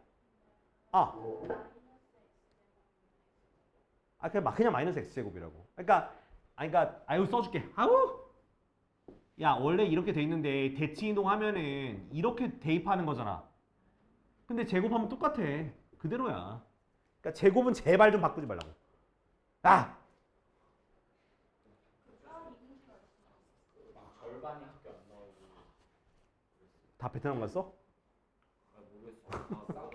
그냥 마이너스 x제곱이라고. 그러니까 아유 써줄게. 아우. 야, 원래 이렇게 돼 있는데 대칭 이동하면은 이렇게 대입하는 거잖아. 근데 제곱하면 똑같아. 그대로야. 그러니까 제곱은 제발 좀 바꾸지 말라고. 절반이 학교 안 나오고 다 베트남 갔어? 모르겠어.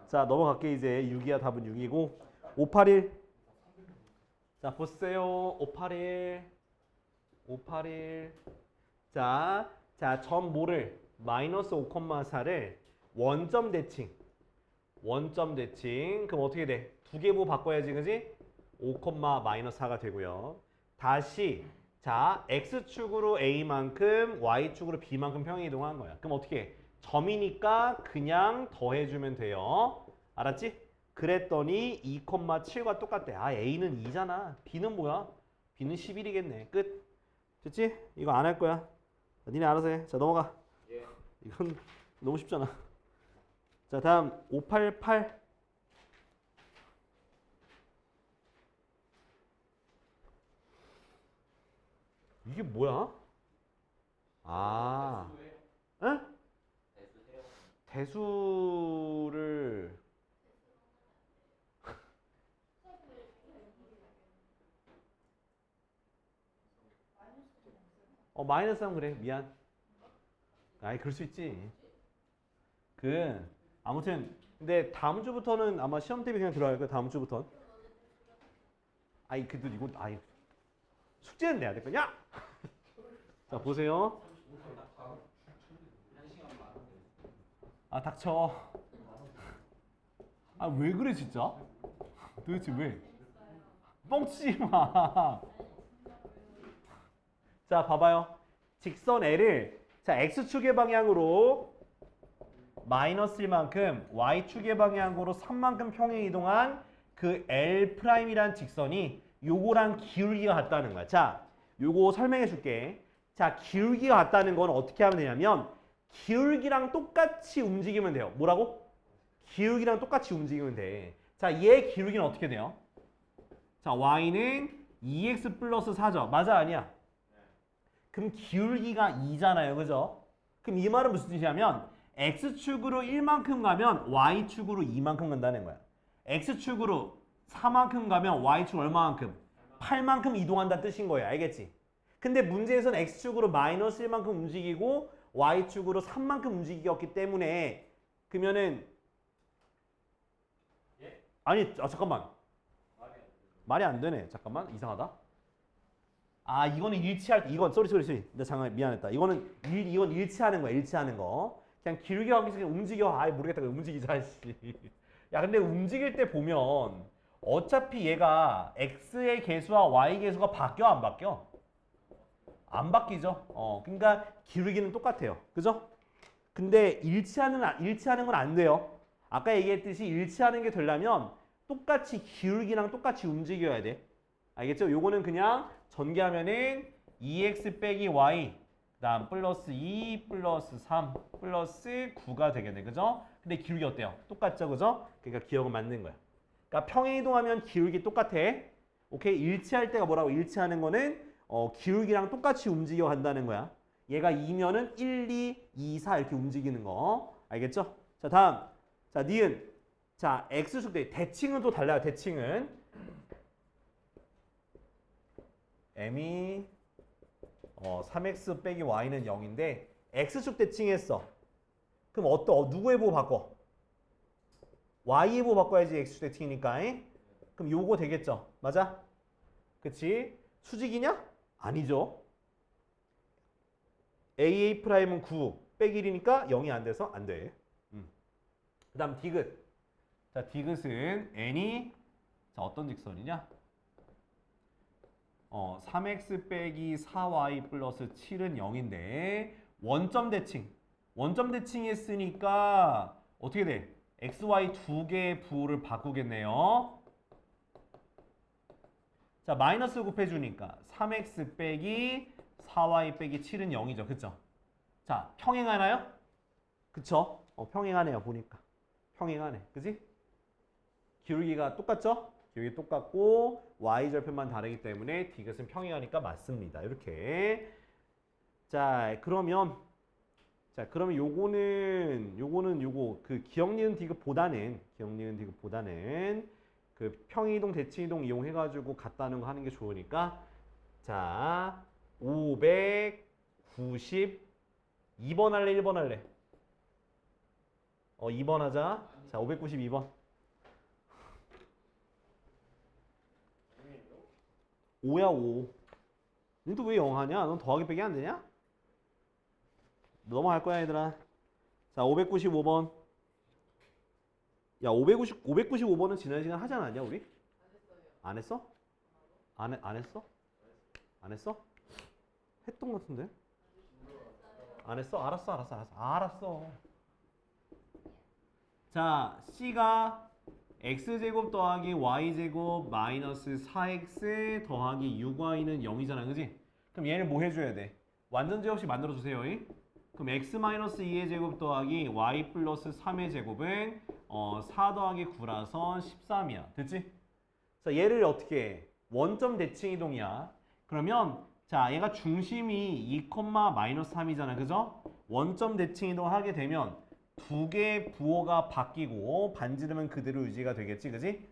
자, 넘어갈게. 이제 6이야. 답은 6이고 581. 자, 보세요. 581. 자, 점 뭐를? 마이너스 5,4를 원점 대칭. 그럼 어떻게 돼? 두 개 보고 바꿔야지, 그지? 5, 마이너스 4가 되고요. 다시 자 x축으로 a만큼 y축으로 b만큼 평행 이동한 거야. 그럼 어떻게 해? 점이니까 그냥 더해주면 돼요. 알았지? 그랬더니 2, 7과 똑같대. 아 a는 2잖아. b는 뭐야? b는 11이겠네. 끝. 됐지? 이거 안 할 거야. 자, 니네 알아서 해. 자 넘어가. 예. 이건 너무 쉽잖아. 자 다음 588. 이게 뭐야? 아, 응? 대수해요. 대수를 마이너스 하면 그래. 미안. 아이 그럴 수 있지. 아무튼 근데 다음 주부터는 아마 시험 대비 그냥 들어갈 거야. 다음 주부터. 아이 그래도 이거 아이 숙제는 내야 될 거냐? 자 보세요. 한 시간 반. 아 닥쳐. 아 왜 그래 진짜? 도대체 왜? 뻥치지 마. 자 봐봐요. 직선 L을 자 x축의 방향으로 마이너스 1만큼 y축의 방향으로 3만큼 평행 이동한 그 L'이란 직선이 요거랑 기울기가 같다는 거야. 자 요거 설명해 줄게. 자 기울기가 같다는 건 어떻게 하면 되냐면 기울기랑 똑같이 움직이면 돼요. 뭐라고? 기울기랑 똑같이 움직이면 돼. 자 얘 기울기는 어떻게 돼요? 자 y는 2x 플러스 4죠. 맞아 아니야? 그럼 기울기가 2잖아요. 그죠? 그럼 이 말은 무슨 뜻이냐면 x축으로 1만큼 가면 y축으로 2만큼 간다는 거야. x축으로 4만큼 가면 y축 얼마만큼? 8만큼 이동한다는 뜻인 거예요. 알겠지? 근데 문제에서는 x축으로 마이너스 1만큼 움직이고 y축으로 3만큼 움직이었기 때문에 그러면은 예? 아니 잠깐만 말이 안 돼. 말이 안 되네. 잠깐만 이상하다. 아 이거는 일치할 때 이건 쏘리 나 잠깐 미안했다. 이건 일치하는 거야. 일치하는 거. 그냥 길게 하기 전에 움직여. 아이 모르겠다. 그냥 움직이자. 씨. 야 근데 움직일 때 보면 어차피 얘가 x의 개수와 y 개수가 바뀌어 안 바뀌어? 안 바뀌죠. 그러니까 기울기는 똑같아요. 그죠? 근데 일치하는 건 안 돼요. 아까 얘기했듯이 일치하는 게 되려면 똑같이 기울기랑 똑같이 움직여야 돼. 알겠죠? 요거는 그냥 전개하면은 2x 빼기 y 그다음 플러스 2 플러스 3 플러스 9가 되겠네. 그죠? 근데 기울기 어때요? 똑같죠? 그죠? 그러니까 기억은 맞는 거야. 그러니까 평행 이동하면 기울기 똑같아. 오케이? 일치할 때가 뭐라고? 일치하는 거는 기울기랑 똑같이 움직여 간다는 거야. 얘가 2면은 1, 2, 2, 4 이렇게 움직이는 거. 알겠죠? 자, 다음. 자, 니은. 자, x축 대칭은 또 달라요. 대칭은. m이 3x 빼기 y는 0인데 x축 대칭했어. 그럼 누구의 보고 바꿔? y의 보고 바꿔야지 x축 대칭이니까. 그럼 요거 되겠죠? 맞아? 그치? 수직이냐? 아니죠. AA''은 9 빼기 1이니까 0이 안 돼서 안 돼. 그 다음 디귿. 자, 디귿은 n이 자, 어떤 직선이냐? 3x 빼기 4y 플러스 7은 0인데 원점 대칭. 원점 대칭 했으니까 어떻게 돼? x, y 두 개의 부호를 바꾸겠네요. 자, 마이너스 곱해주니까 3x 빼기 4y 빼기 7은 0이죠. 그쵸? 자, 평행하나요? 그쵸? 평행하네요. 보니까. 평행하네. 그지? 기울기가 똑같죠? 기울기 똑같고 y절편만 다르기 때문에 디귿은 평행하니까 맞습니다. 이렇게. 자, 그러면 요거 그 기억 니은 디귿보다는 그 평이동 대칭이동 이용해 가지고 같다는 거 하는 게 좋으니까 자, 592번 할래 1번 할래? 2번 하자. 자, 592번. 5야 5. 너도 왜 0 하냐? 넌 더하기 빼기 안 되냐? 넘어갈 거야 얘들아. 자, 595번. 야, 595번은 지난 시간 하지 않았냐, 우리? 안 했어? 안 했어? 안 했어? 했던 것 같은데? 안 했어? 알았어. 자, C가 x제곱 더하기 y제곱 마이너스 4x 더하기 6y는 0이잖아, 그지? 그럼 얘를 뭐 해줘야 돼? 완전 제곱식 만들어주세요. 그럼 x 마이너스 2의 제곱 더하기 y 플러스 3의 제곱은 4 더하기 9라서 13이야. 됐지? 자, 얘를 어떻게 해? 원점 대칭 이동이야. 그러면 자, 얘가 중심이 2, 마이너스 3이잖아. 그죠? 원점 대칭 이동하게 되면 두 개의 부호가 바뀌고 반지름은 그대로 유지가 되겠지. 그지?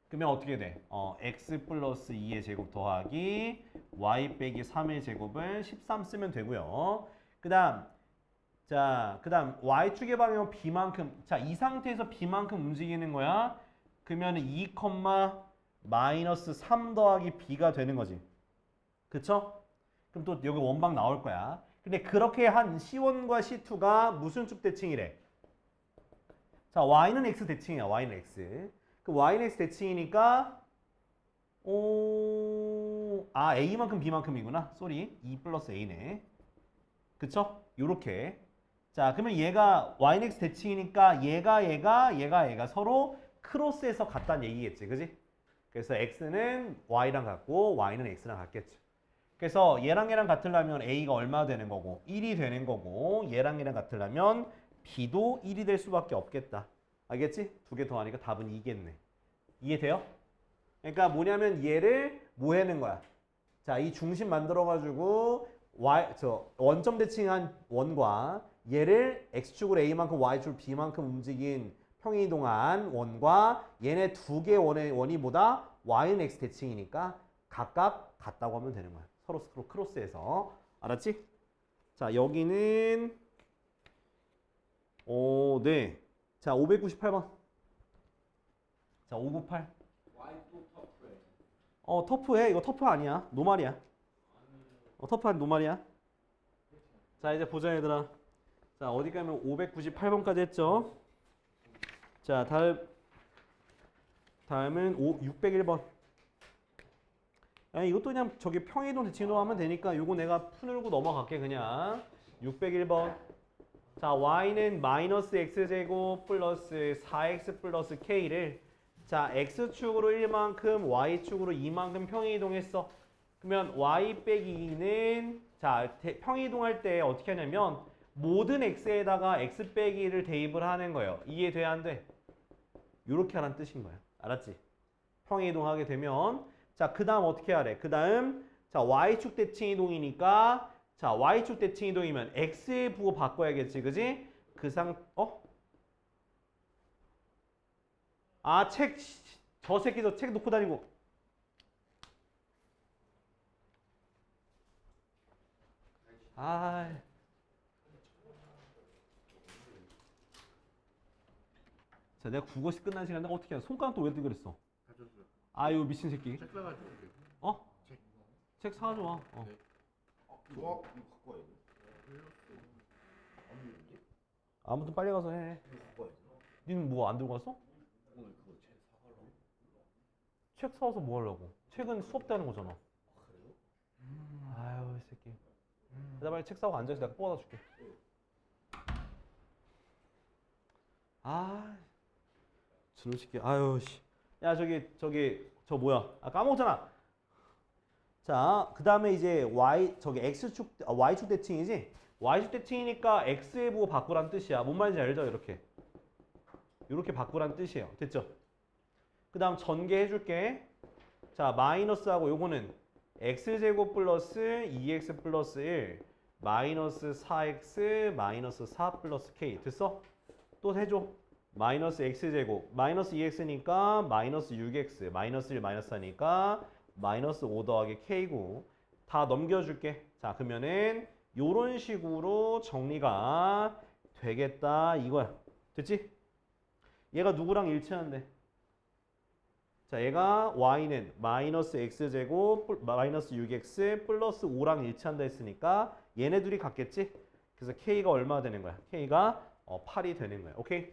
그러면 어떻게 돼? x 플러스 2의 제곱 더하기 y 빼기 3의 제곱은 13 쓰면 되고요. 그 다음 y축의 방향은 b만큼. 자, 이 상태에서 b만큼 움직이는 거야. 그러면 2, 마이너스 3 더하기 b가 되는 거지. 그쵸? 그럼 또 여기 원방 나올 거야. 근데 그렇게 한 C1과 C2가 무슨 축 대칭이래? 자, y는 x 대칭이야. y는 x. 그 y는 x 대칭이니까 a만큼 b만큼이구나. 쏘리. 2 플러스 a네. 그쵸? 요렇게. 자, 그러면 얘가 y는 x 대칭이니까 얘가 서로 크로스해서 같다는 얘기겠지. 그지? 그래서 x는 y랑 같고 y는 x랑 같겠죠. 그래서 얘랑 같으려면 a가 얼마 되는 거고 1이 되는 거고 얘랑 같으려면 b도 1이 될 수밖에 없겠다. 알겠지? 두 개 더하니까 답은 2겠네. 이해돼요? 그러니까 뭐냐면 얘를 뭐 하는 거야? 자, 이 중심 만들어가지고 원점 대칭한 원과 얘를 x축으로 a만큼 y축으로 b만큼 움직인 평행이동한 원과 얘네 두 개의 원이 뭐다? y는 x 대칭이니까 각각 같다고 하면 되는 거야. 서로 크로스해서. 알았지? 자, 여기는 네. 자, 598번. 자, 598. Y 또 터프해. 터프해. 이거 터프 아니야. 노말이야. 터프 아니 노말이야. 자, 이제 보자 얘들아. 자, 어디 가면 598번까지 했죠? 자, 다음은 601번. 아니, 이것도 그냥 저기 평행이동 대칭이동 하면 되니까 요거 내가 풀고 넘어갈게 그냥. 601번. 자, y는 마이너스 x제곱 플러스 4x 플러스 k를 자, x축으로 1만큼 y축으로 2만큼 평행이동했어. 그러면 y 빼기 2는 자, 평행이동할 때 어떻게 하냐면 모든 x에다가 x 빼기 1을 대입을 하는 거예요. 이해돼 안 돼? 요렇게 하라는 뜻인 거야. 알았지? 평행이동하게 되면 자, 그 다음 어떻게 하래? 그 다음 자, y축 대칭 이동이니까 자, y축 대칭 이동이면 x의 부호 바꿔야겠지. 그지? 저 새끼 저 책 놓고 다니고. 아. 자, 내가 국어식 끝난 시간에 어떻게 해? 손가락도 왜 들고 그랬어? 가져줘요. 아유, 미친 새끼. 책 사가지고. 어? 책. 책 사줘 와. 네. 이거 갖고 와야 돼. 없는데? 아무튼 빨리 가서 해. 이거 갖고 와야 돼. 니는 뭐 안 들고 갔어? 오늘 그거 책 사가려고. 책 사와서 뭐 하려고? 책은 수업 때 하는 거잖아. 아, 그래요? 아유, 이 새끼. 나 빨리 책 사고 앉아서 내가 뽑아다 줄게. 아, 저놈 새끼. 아유, 씨. 야, 저 뭐야? 아, 까먹었잖아. 자, 그 다음에 이제 y축 대칭이지? y축 대칭이니까 x의 부호 바꾸란 뜻이야. 뭔 말인지 알죠? 이렇게 바꾸란 뜻이에요. 됐죠? 그 다음 전개해줄게. 자, 마이너스하고 요거는 x제곱 플러스 2x 플러스 1 마이너스 4x 마이너스 4 플러스 k 됐어? 또 해줘. 마이너스 x제곱 마이너스 2x니까 마이너스 6x 마이너스 1 마이너스 4니까 마이너스 5 더하기 k고 다 넘겨줄게. 자, 그러면은 요런 식으로 정리가 되겠다 이거야. 됐지? 얘가 누구랑 일치하는데? 자, 얘가 y는 마이너스 x제곱 마이너스 6x 플러스 5랑 일치한다 했으니까 얘네 둘이 같겠지? 그래서 k가 얼마 되는 거야? k가 8이 되는 거야. 오케이?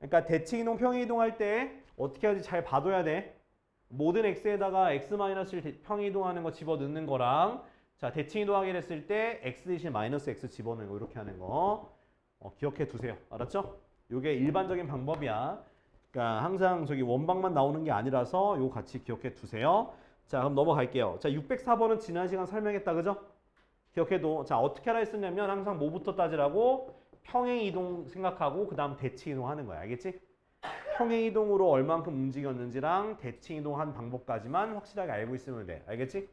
그러니까 대칭 이동, 평행 이동할 때 어떻게 하지 잘 봐둬야 돼. 모든 x에다가 x-1 평행 이동하는 거 집어넣는 거랑 자 대칭 이동하게 됐을 때 x 대신 마이너스 x 집어넣는 거 이렇게 하는 거 기억해 두세요. 알았죠? 요게 일반적인 방법이야. 그러니까 항상 저기 원방만 나오는 게 아니라서 요거 같이 기억해 두세요. 자 그럼 넘어갈게요. 자 604번은 지난 시간 설명했다 그죠? 기억해도 자 어떻게 하라 했었냐면 항상 뭐부터 따지라고 평행 이동 생각하고 그 다음 대칭 이동 하는 거야. 알겠지? 평행 이동으로 얼만큼 움직였는지랑 대칭 이동한 방법까지만 확실하게 알고 있으면 돼. 알겠지?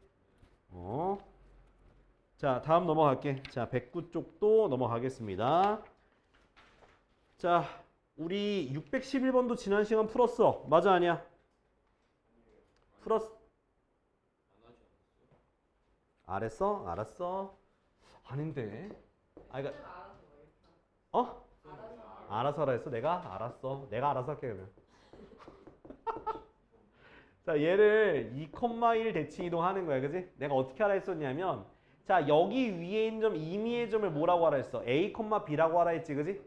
자 다음 넘어갈게. 자 109 쪽도 넘어가겠습니다. 자 우리 611번도 지난 시간 풀었어. 맞아 아니야? 풀었어. 알았어? 알았어? 아닌데. 그러니까 알아서 하라 했어? 내가? 알았어. 내가 알아서 할게 그러면. 자 얘를 2,1 대칭 이동하는 거야. 그지? 내가 어떻게 하라 했었냐면 자 여기 위에 있는 점 임의의 점을 뭐라고 하라 했어? A, B라고 하라 했지. 그지?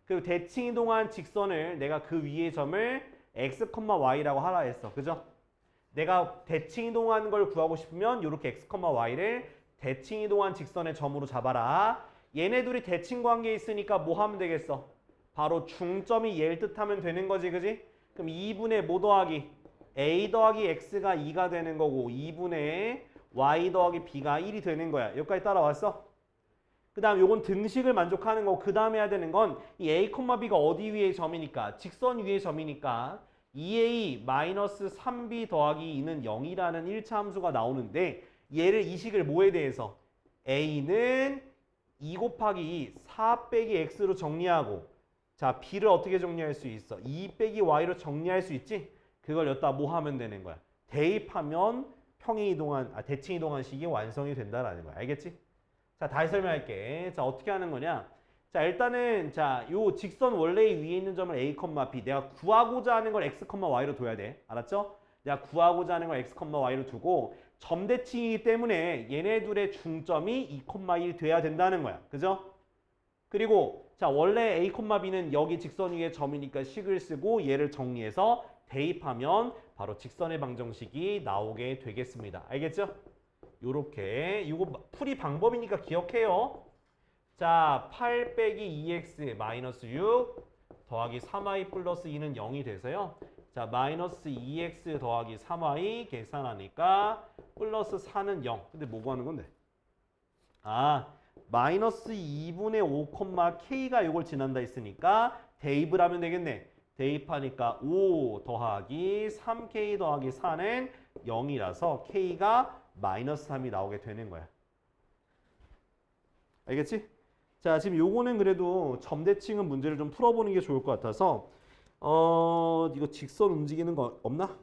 그리고 대칭 이동한 직선을 내가 그 위의 점을 X, Y라고 하라 했어. 그죠? 내가 대칭 이동한 걸 구하고 싶으면 이렇게 X, Y를 대칭 이동한 직선의 점으로 잡아라. 얘네 둘이 대칭 관계에 있으니까 뭐 하면 되겠어? 바로 중점이 얘를 뜻하면 되는 거지. 그지? 그럼 2분의 뭐 더하기? A 더하기 X가 2가 되는 거고 2분의 Y 더하기 B가 1이 되는 거야. 여기까지 따라왔어? 그 다음 요건 등식을 만족하는 거고 그 다음에 해야 되는 건 이 A, B가 어디 위의 점이니까 직선 위의 점이니까 2A-3B 더하기 2는 0이라는 1차 함수가 나오는데 얘를 이 식을 뭐에 대해서? A는 2 곱하기 4 빼기 X로 정리하고 자 B를 어떻게 정리할 수 있어? 2 빼기 Y로 정리할 수 있지? 그걸 여기다 뭐 하면 되는 거야? 대입하면 대칭 이동한 식이 완성이 된다라는 거야. 알겠지? 자 다시 설명할게. 자 어떻게 하는 거냐? 자 일단은 요 직선 원래 위에 있는 점을 A, B 내가 구하고자 하는 걸 X, Y로 둬야 돼. 알았죠? 내가 구하고자 하는 걸 X, Y로 두고 점대칭이기 때문에 얘네 둘의 중점이 2, 1이 돼야 된다는 거야. 그죠? 그리고 자 원래 A, B는 여기 직선 위에 점이니까 식을 쓰고 얘를 정리해서 대입하면 바로 직선의 방정식이 나오게 되겠습니다. 알겠죠? 요렇게 이거 풀이 방법이니까 기억해요. 자 8 빼기 2x 마이너스 6 더하기 3y 플러스 2는 0이 돼서요. 자 마이너스 2x 더하기 3y 계산하니까 플러스 4는 0. 근데 뭐 구하는 건데? 마이너스 2분의 5, k가 요걸 지난다 했으니까 대입을 하면 되겠네. 대입하니까 5 더하기 3k 더하기 4는 0이라서 k가 마이너스 3이 나오게 되는 거야. 알겠지? 자 지금 요거는 그래도 점대칭은 문제를 좀 풀어보는 게 좋을 것 같아서 이거 직선 움직이는 거 없나?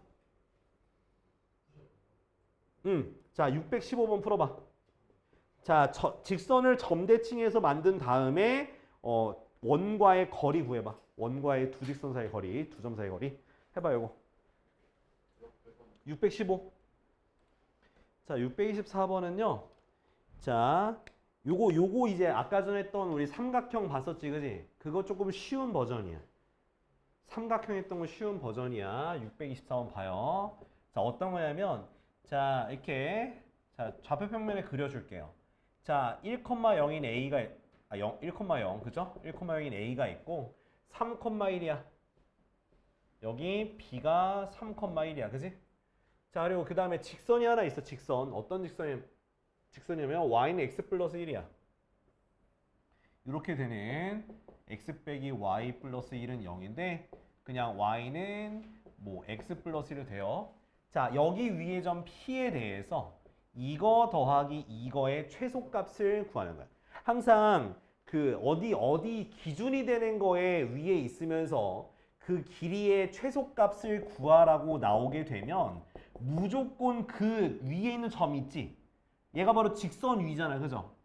자 615번 풀어봐. 자 직선을 점대칭해서 만든 다음에 원과의 거리 구해봐. 원과의 두 직선 사이 거리, 두 점 사이 거리 해봐 요거. 615. 자 624번은요. 자 요거 이제 아까 전에 했던 우리 삼각형 봤었지 그지? 그거 조금 쉬운 버전이야. 삼각형 했던 거 쉬운 버전이야. 624번 봐요. 자 어떤 거냐면 자 이렇게 자 좌표 평면에 그려줄게요. 자 1,0인 A가 1,0 그죠? 1,0인 A가 있고 3,1이야. 여기 B가 3,1이야. 그지? 자 그리고 그 다음에 직선이 하나 있어. 직선. 어떤 직선이냐면 y는 x 플러스 1이야. 이렇게 되는 x 빼기 y 플러스 1은 0인데 그냥 y는 뭐 x 플러스 1로 돼요. 자 여기 위의 점 P에 대해서 이거 더하기 이거의 최소값을 구하는 거야. 항상 그 어디 기준이 되는 거에 위에 있으면서 그 길이의 최소값을 구하라고 나오게 되면 무조건 그 위에 있는 점 있지? 얘가 바로 직선 위잖아. 그죠?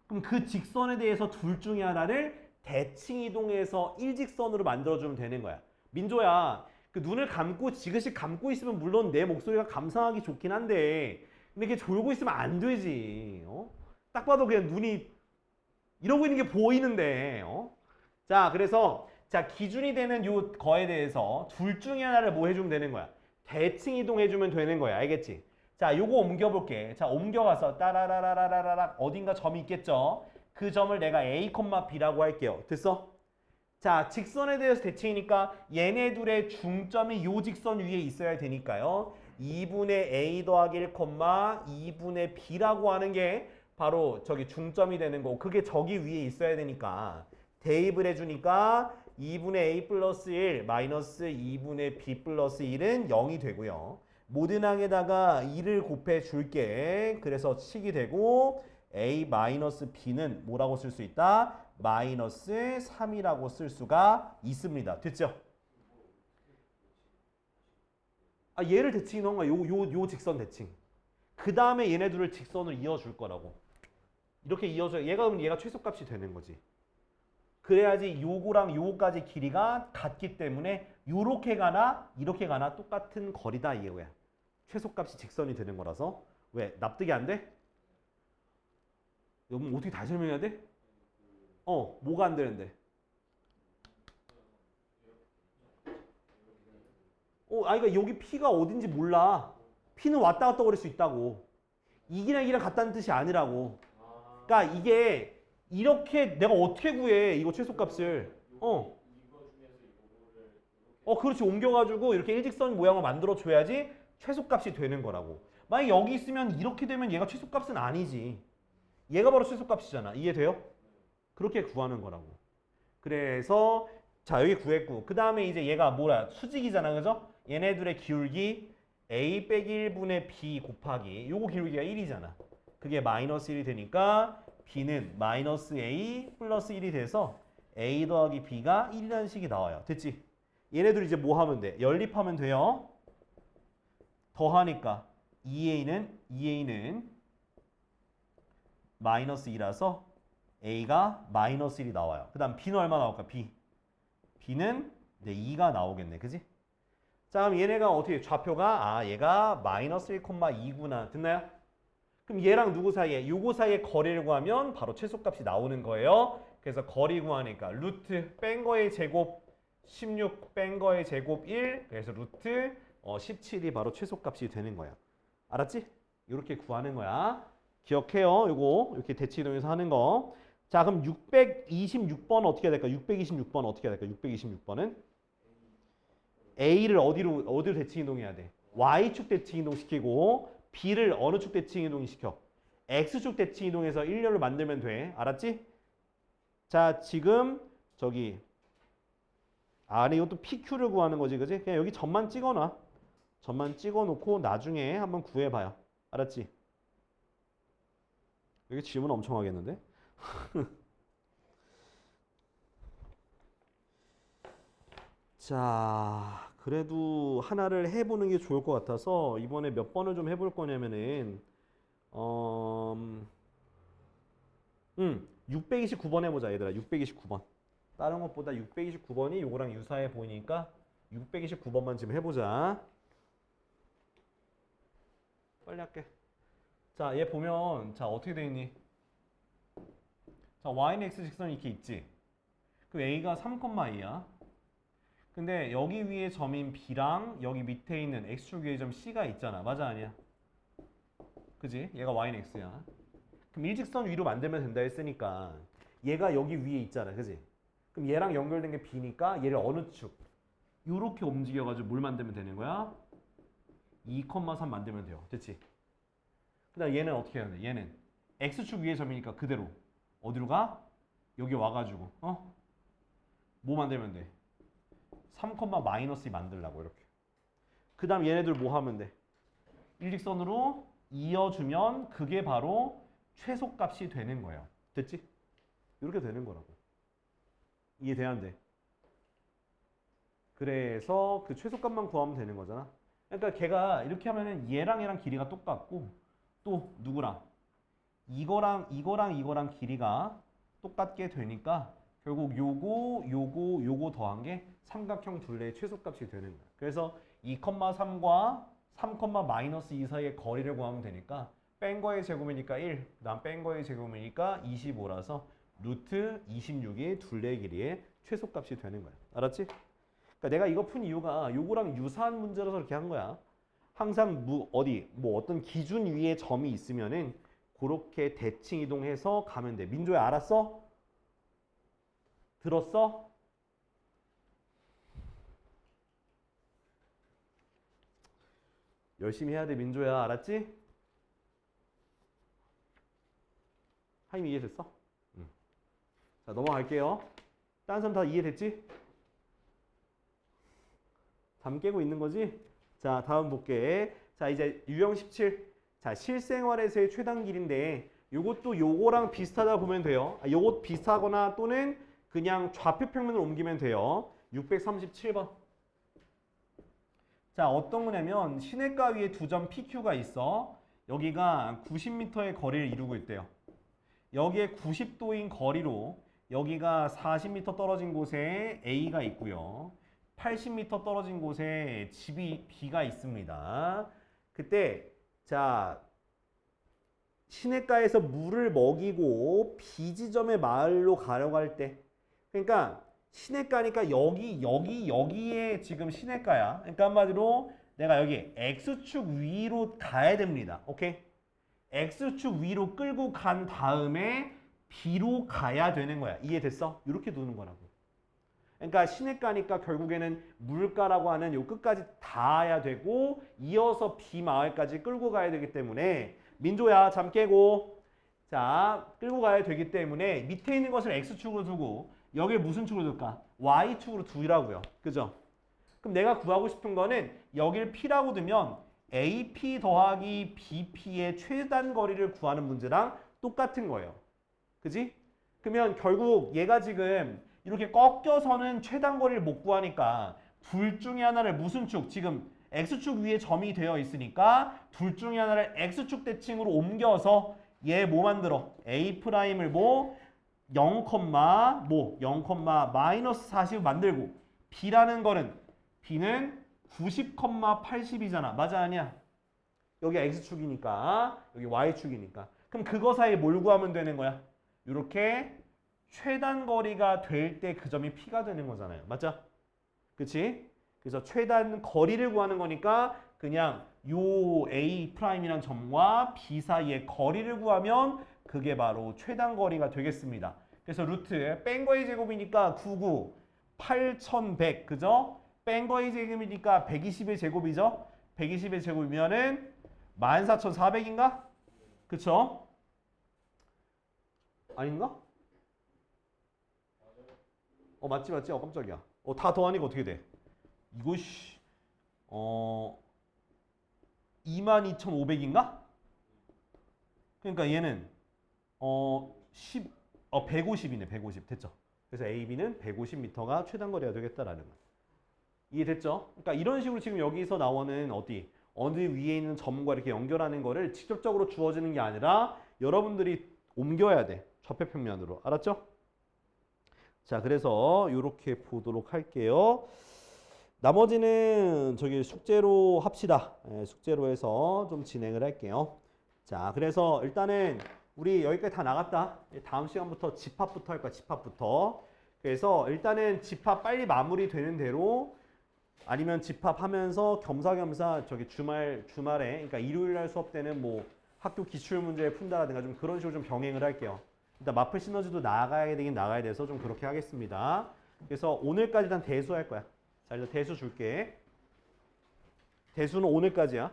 그럼 그 직선에 대해서 둘 중에 하나를 대칭 이동해서 일직선으로 만들어주면 되는 거야. 민조야, 그 눈을 감고 지그시 감고 있으면 물론 내 목소리가 감상하기 좋긴 한데 근데 이렇게 졸고 있으면 안 되지. 딱 봐도 그냥 눈이 이러고 있는 게 보이는데. 자, 그래서 자, 기준이 되는 요 거에 대해서 둘 중에 하나를 뭐 해주면 되는 거야? 대칭 이동해주면 되는 거야. 알겠지? 자, 요거 옮겨볼게. 자, 옮겨가서 따라라라라라라 어딘가 점이 있겠죠? 그 점을 내가 A, B라고 할게요. 됐어? 자, 직선에 대해서 대칭이니까 얘네 둘의 중점이 요 직선 위에 있어야 되니까요. 2분의 A 더하기 1, 2분의 B라고 하는 게 바로 저기 중점이 되는 거고 그게 저기 위에 있어야 되니까 대입을 해주니까 2분의 A 플러스 1 마이너스 2분의 B 플러스 1은 0이 되고요. 모든 항에다가 2를 곱해 줄게. 그래서 식이 되고 A 마이너스 B는 뭐라고 쓸 수 있다? 마이너스 3이라고 쓸 수가 있습니다. 됐죠? 아, 얘를 대칭이 넣은 거야. 요 직선 대칭. 그 다음에 얘네 둘을 직선으로 이어줄 거라고. 이렇게 이어져. 얘가 최소값이 되는 거지. 그래야지 요거랑 요거까지 길이가 같기 때문에 요렇게 가나 이렇게 가나 똑같은 거리다 이거야. 최소값이 직선이 되는 거라서. 왜? 납득이 안 돼? 여러분 어떻게 다시 설명해야 돼? 뭐가 안 되는데? 그러니까 여기 P가 어딘지 몰라. P는 왔다 갔다 거릴 수 있다고. 이기랑 이기랑 같다는 뜻이 아니라고. 그러니까 이게 이렇게 내가 어떻게 구해 이거 최소값을? 그렇지. 옮겨가지고 이렇게 일직선 모양을 만들어 줘야지 최소값이 되는 거라고. 만약 여기 있으면 이렇게 되면 얘가 최소값은 아니지. 얘가 바로 최소값이잖아. 이해돼요? 그렇게 구하는 거라고. 그래서 자 여기 구했고 그 다음에 이제 얘가 뭐야? 수직이잖아. 그죠? 얘네들의 기울기 A 빼기 1분의 B 곱하기 요거 기울기가 1이잖아. 그게 마이너스 1이 되니까 B는 마이너스 A 플러스 1이 돼서 A 더하기 B가 1이라는 식이 나와요. 됐지? 얘네들 이제 뭐 하면 돼? 연립하면 돼요. 더하니까 2A는 마이너스 2라서 A가 마이너스 1이 나와요. 그 다음 B는 얼마 나올까? B는 2가 나오겠네. 그지? 자, 그럼 얘네가 어떻게 좌표가 얘가 마이너스 1,2구나. 됐나요? 그럼 얘랑 누구 사이에? 요거 사이에 거리를 구하면 바로 최소값이 나오는 거예요. 그래서 거리 구하니까 루트 뺀 거의 제곱 16 뺀 거의 제곱 1 그래서 루트 17이 바로 최소값이 되는 거야. 알았지? 이렇게 구하는 거야. 기억해요. 요거 이렇게 대치이동에서 하는 거. 자, 그럼 626번 어떻게 해야 될까? 626번 어떻게 해야 될까? 626번은 A를 어디로 대칭이동해야 돼? Y축 대칭이동 시키고 B를 어느 축 대칭이동 시켜? X축 대칭이동해서 일렬로 만들면 돼. 알았지? 자, 지금 저기 아래 이것도 PQ를 구하는 거지. 그지? 그냥 여기 점만 찍어놔. 점만 찍어놓고 나중에 한번 구해봐요. 알았지? 여기 질문 엄청 하겠는데? 자, 그래도 하나를 해보는 게 좋을 것 같아서 이번에 몇 번을 좀 해볼 거냐면은 629번 해보자 얘들아. 629번. 다른 것보다 629번이 요거랑 유사해 보이니까 629번만 지금 해보자. 빨리 할게. 자, 얘 보면 자 어떻게 돼 있니? 자, y는 x 직선이 이렇게 있지. 그 a가 3,2야. 근데 여기 위에 점인 b랑 여기 밑에 있는 x축 위에 점 c가 있잖아. 맞아 아니야? 그지? 얘가 y는 x야. 그럼 일직선 위로 만들면 된다 했으니까 얘가 여기 위에 있잖아. 그지? 그럼 얘랑 연결된 게 b니까 얘를 어느 축? 요렇게 움직여가지고 뭘 만들면 되는 거야? 2,3 만들면 돼요. 됐지? 그 다음 얘는 어떻게 해야 돼? 얘는 x축 위에 점이니까 그대로 어디로 가? 여기 와가지고 뭐 만들면 돼? 3, 마이너스 2 만들라고 이렇게. 그 다음 얘네들 뭐 하면 돼? 일직선으로 이어주면 그게 바로 최소값이 되는 거예요. 됐지? 이렇게 되는 거라고. 이해돼야 안 돼? 그래서 그 최소값만 구하면 되는 거잖아. 그러니까 걔가 이렇게 하면은 얘랑 길이가 똑같고 또 누구랑? 이거랑 길이가 똑같게 되니까 결국 요거 더한 게 삼각형 둘레의 최소값이 되는 거야. 그래서 2,3과 3, 마이너스 2 사이의 거리를 구하면 되니까 뺀 거의 제곱이니까 1, 그다음 뺀 거의 제곱이니까 25라서 루트 26이 둘레의 길이의 최소값이 되는 거야. 알았지? 그러니까 내가 이거 푼 이유가 요거랑 유사한 문제라서 그렇게 한 거야. 항상 뭐 어떤 기준 위에 점이 있으면은 그렇게 대칭 이동해서 가면 돼. 민조야 알았어? 들었어? 열심히 해야 돼 민조야 알았지? 하임 이해됐어? 응. 자 넘어갈게요. 다른 사람 다 이해됐지? 잠 깨고 있는 거지? 자 다음 볼게. 자 이제 유형 17. 자 실생활에서의 최단 길인데 요것도 요거랑 비슷하다 보면 돼요. 요것 비슷하거나 또는 그냥 좌표 평면을 옮기면 돼요. 637번. 자 어떤 거냐면 시냇가 위에 두 점 PQ가 있어. 여기가 90m의 거리를 이루고 있대요. 여기에 90도인 거리로 여기가 40m 떨어진 곳에 A가 있고요. 80m 떨어진 곳에 집이 B가 있습니다. 그때 자 시냇가에서 물을 먹이고 B 지점의 마을로 가려고 할 때 그러니까 시냇가니까 여기에 지금 시냇가야. 그러니까 한마디로 내가 여기 X축 위로 가야 됩니다. 오케이? X축 위로 끌고 간 다음에 B로 가야 되는 거야. 이해됐어? 이렇게 두는 거라고. 그러니까 시냇가니까 결국에는 물가라고 하는 요 끝까지 닿아야 되고 이어서 B 마을까지 끌고 가야 되기 때문에 민조야 잠 깨고 자 끌고 가야 되기 때문에 밑에 있는 것을 X축으로 두고 여기를 무슨 축으로 둘까? Y축으로 두라고요. 그죠? 그럼 내가 구하고 싶은 거는 여기를 P라고 두면 AP 더하기 BP의 최단 거리를 구하는 문제랑 똑같은 거예요. 그지? 그러면 결국 얘가 지금 이렇게 꺾여서는 최단 거리를 못 구하니까 둘 중에 하나를 무슨 축? 지금 X축 위에 점이 되어 있으니까 둘 중에 하나를 X축 대칭으로 옮겨서 얘 뭐 만들어? A'을 뭐 0, 마이너스 40 만들고 B라는 거는 B는 90,80이잖아. 맞아 아니야? 여기 X축이니까 여기 Y축이니까 그럼 그거 사이에 뭘 구하면 되는 거야? 이렇게 최단 거리가 될 때 그 점이 P가 되는 거잖아요. 맞죠? 그치? 그래서 최단 거리를 구하는 거니까 그냥 요 A'이란 점과 B 사이의 거리를 구하면 그게 바로 최단 거리가 되겠습니다. 그래서 루트 뺀 거의 제곱이니까 99, 8100 그죠? 뺀 거의 제곱이니까 120의 제곱이죠? 120의 제곱이면은 14,400인가? 그쵸? 아닌가? 맞지 깜짝이야. 다 더하니까 어떻게 돼? 이거 22,500인가? 그러니까 얘는 150이네. 150 됐죠? 그래서 AB는 150m가 최단 거리가 되겠다라는 거. 이해됐죠? 그러니까 이런 식으로 지금 여기서 나오는 어느 위에 있는 점과 이렇게 연결하는 거를 직접적으로 주어지는 게 아니라 여러분들이 옮겨야 돼. 좌표 평면으로. 알았죠? 자, 그래서 이렇게 보도록 할게요. 나머지는 저기 숙제로 합시다. 숙제로 해서 좀 진행을 할게요. 자, 그래서 일단은 우리 여기까지 다 나갔다. 다음 시간부터 집합부터 할 거야. 집합부터. 그래서 일단은 집합 빨리 마무리되는 대로 아니면 집합하면서 겸사겸사 저기 주말에 그러니까 일요일 날 수업 때는 뭐 학교 기출 문제 푼다라든가 좀 그런 식으로 좀 병행을 할게요. 일단 마플 시너지도 나가야 되긴 나가야 돼서 좀 그렇게 하겠습니다. 그래서 오늘까지 일단 대수 할 거야. 자, 일단 대수 줄게. 대수는 오늘까지야.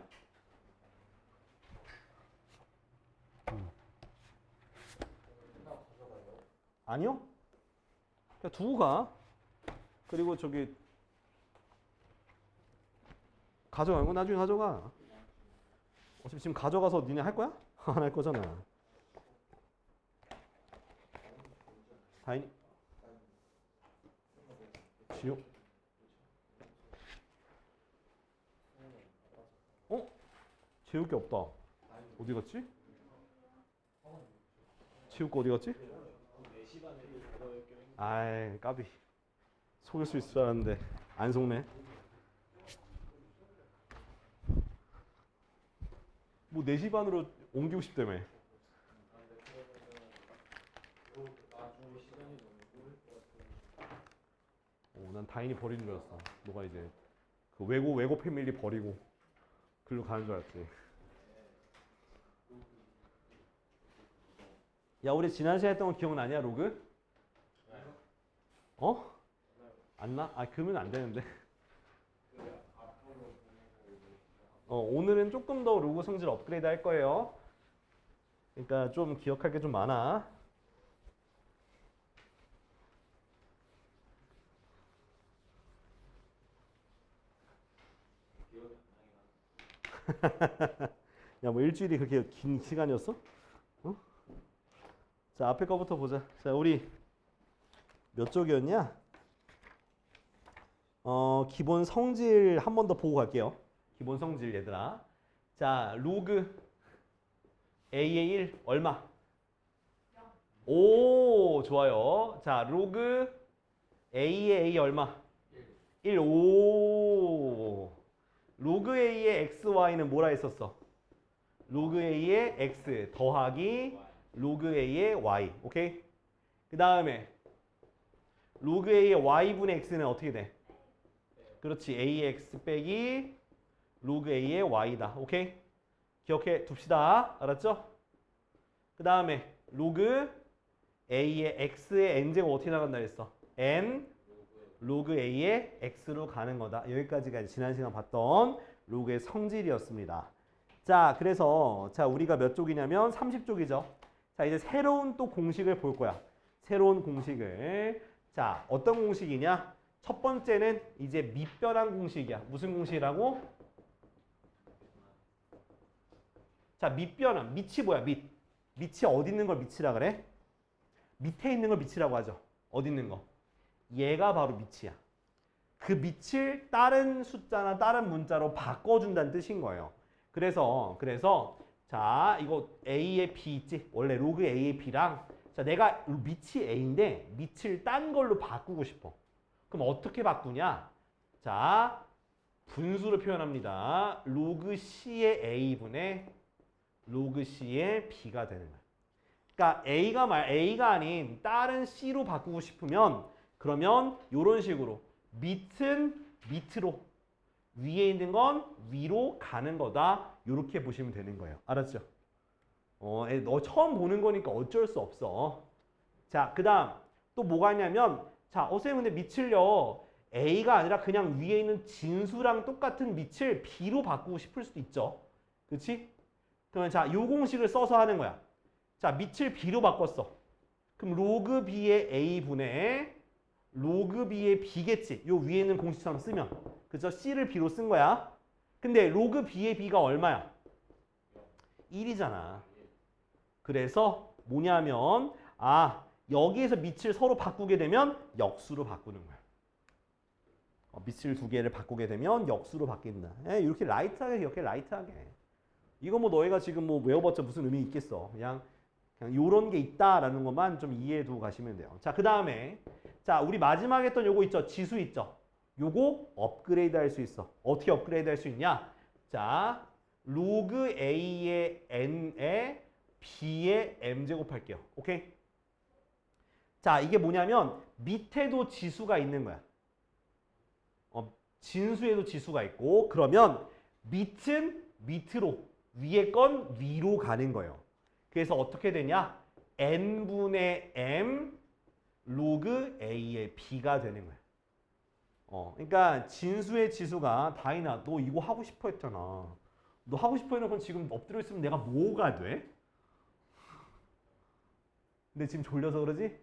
아니요? 그냥 두고 가. 그리고 저기 가져가는 거 나중에 가져가. 어차피 지금 가져가서 니네 할 거야? 안 할 거잖아. 다인 지우 지울 게 없다. 어디 갔지? 지울 거 어디 갔지? 아이 까비. 속일 수 있을 줄 알았는데 안 속네. 뭐 4시 반으로 옮기고 싶다며. 시간이 너무 오래 것 같아. 난 다인이 버리는 줄 알았어. 너가 이제 그 외고 패밀리 버리고 글로 가는 줄 알았지. 야, 우리 지난 시간에 했던 거 기억나냐, 로그? 어? 안 나? 아, 그러면 안 되는데. 오늘은 조금 더 로그 성질 업그레이드 할 거예요. 그러니까 좀 기억할 게 좀 많아. 야, 뭐 일주일이 그렇게 긴 시간이었어? 어? 자, 앞에 거부터 보자. 자, 우리 몇 쪽이었냐? 기본 성질 한 번 더 보고 갈게요. 기본 성질 얘들아. 자, 로그 A의 1 얼마? 0. 오, 좋아요. 자, 로그 A의 A 얼마? 1. 오. 로그 A의 XY는 뭐라 했었어? 로그 A의 X 더하기 로그 A의 Y. 오케이? 그 다음에 로그 A의 Y분의 X는 어떻게 돼? 그렇지. AX 빼기 로그 A의 Y다. 오케이? 기억해 둡시다. 알았죠? 그 다음에 로그 A의 X의 N제곱 어떻게 나간다 했어? N 로그 A의 X로 가는 거다. 여기까지가 지난 시간 봤던 로그의 성질이었습니다. 자, 그래서 자 우리가 몇 쪽이냐면 30쪽이죠. 자, 이제 새로운 또 공식을 볼 거야. 새로운 공식을. 자, 어떤 공식이냐? 첫 번째는 이제 밑변환 공식이야. 무슨 공식이라고? 자, 밑변환. 밑이 뭐야? 밑이 어디 있는 걸 밑이라 그래? 밑에 있는 걸 밑이라고 하죠. 어디 있는 거? 얘가 바로 밑이야. 그 밑을 다른 숫자나 다른 문자로 바꿔준다는 뜻인 거예요. 그래서 자, 이거 A의 B 있지? 원래 로그 A의 B랑 자, 내가 밑이 A인데 밑을 딴 걸로 바꾸고 싶어. 그럼 어떻게 바꾸냐? 자, 분수로 표현합니다. 로그 C의 A분의 로그 C의 B가 되는 거야. 그러니까 A가 아닌 다른 C로 바꾸고 싶으면 그러면 이런 식으로 밑은 밑으로 위에 있는 건 위로 가는 거다. 이렇게 보시면 되는 거예요. 알았죠? 너 처음 보는 거니까 어쩔 수 없어. 자, 그 다음 또 뭐가 있냐면 자, 선생님 근데 밑을요 A가 아니라 그냥 위에 있는 진수랑 똑같은 밑을 B로 바꾸고 싶을 수도 있죠. 그렇지? 그러면 자, 요 공식을 써서 하는 거야. 자, 밑을 B로 바꿨어. 그럼 로그 B의 A분의 로그 B의 B겠지. 요 위에 있는 공식처럼 쓰면. 그죠? C를 B로 쓴 거야. 근데 로그 B의 B가 얼마야? 1이잖아. 그래서 뭐냐면 여기에서 밑을 서로 바꾸게 되면 역수로 바꾸는 거야. 밑을 두 개를 바꾸게 되면 역수로 바뀐다. 이렇게 라이트하게 기억해. 라이트하게. 이거 뭐 너희가 지금 뭐 외워봤자 무슨 의미 있겠어. 그냥 요런 게 있다라는 것만 좀 이해해 두고 가시면 돼요. 자, 그 다음에 자, 우리 마지막에 했던 요거 있죠? 지수 있죠? 요거 업그레이드 할 수 있어. 어떻게 업그레이드 할 수 있냐? 자, 로그 A의 N에 B의 M제곱 할게요. 오케이? 자, 이게 뭐냐면 밑에도 지수가 있는 거야. 진수에도 지수가 있고 그러면 밑은 밑으로 위에 건 위로 가는 거예요. 그래서 어떻게 되냐? N분의 M 로그 A의 B가 되는 거야. 그러니까 진수의 지수가 다이나 너 이거 하고 싶어 했잖아. 너 하고 싶어 해놓고 지금 엎드려 있으면 내가 뭐가 돼? 근데 지금 졸려서 그러지?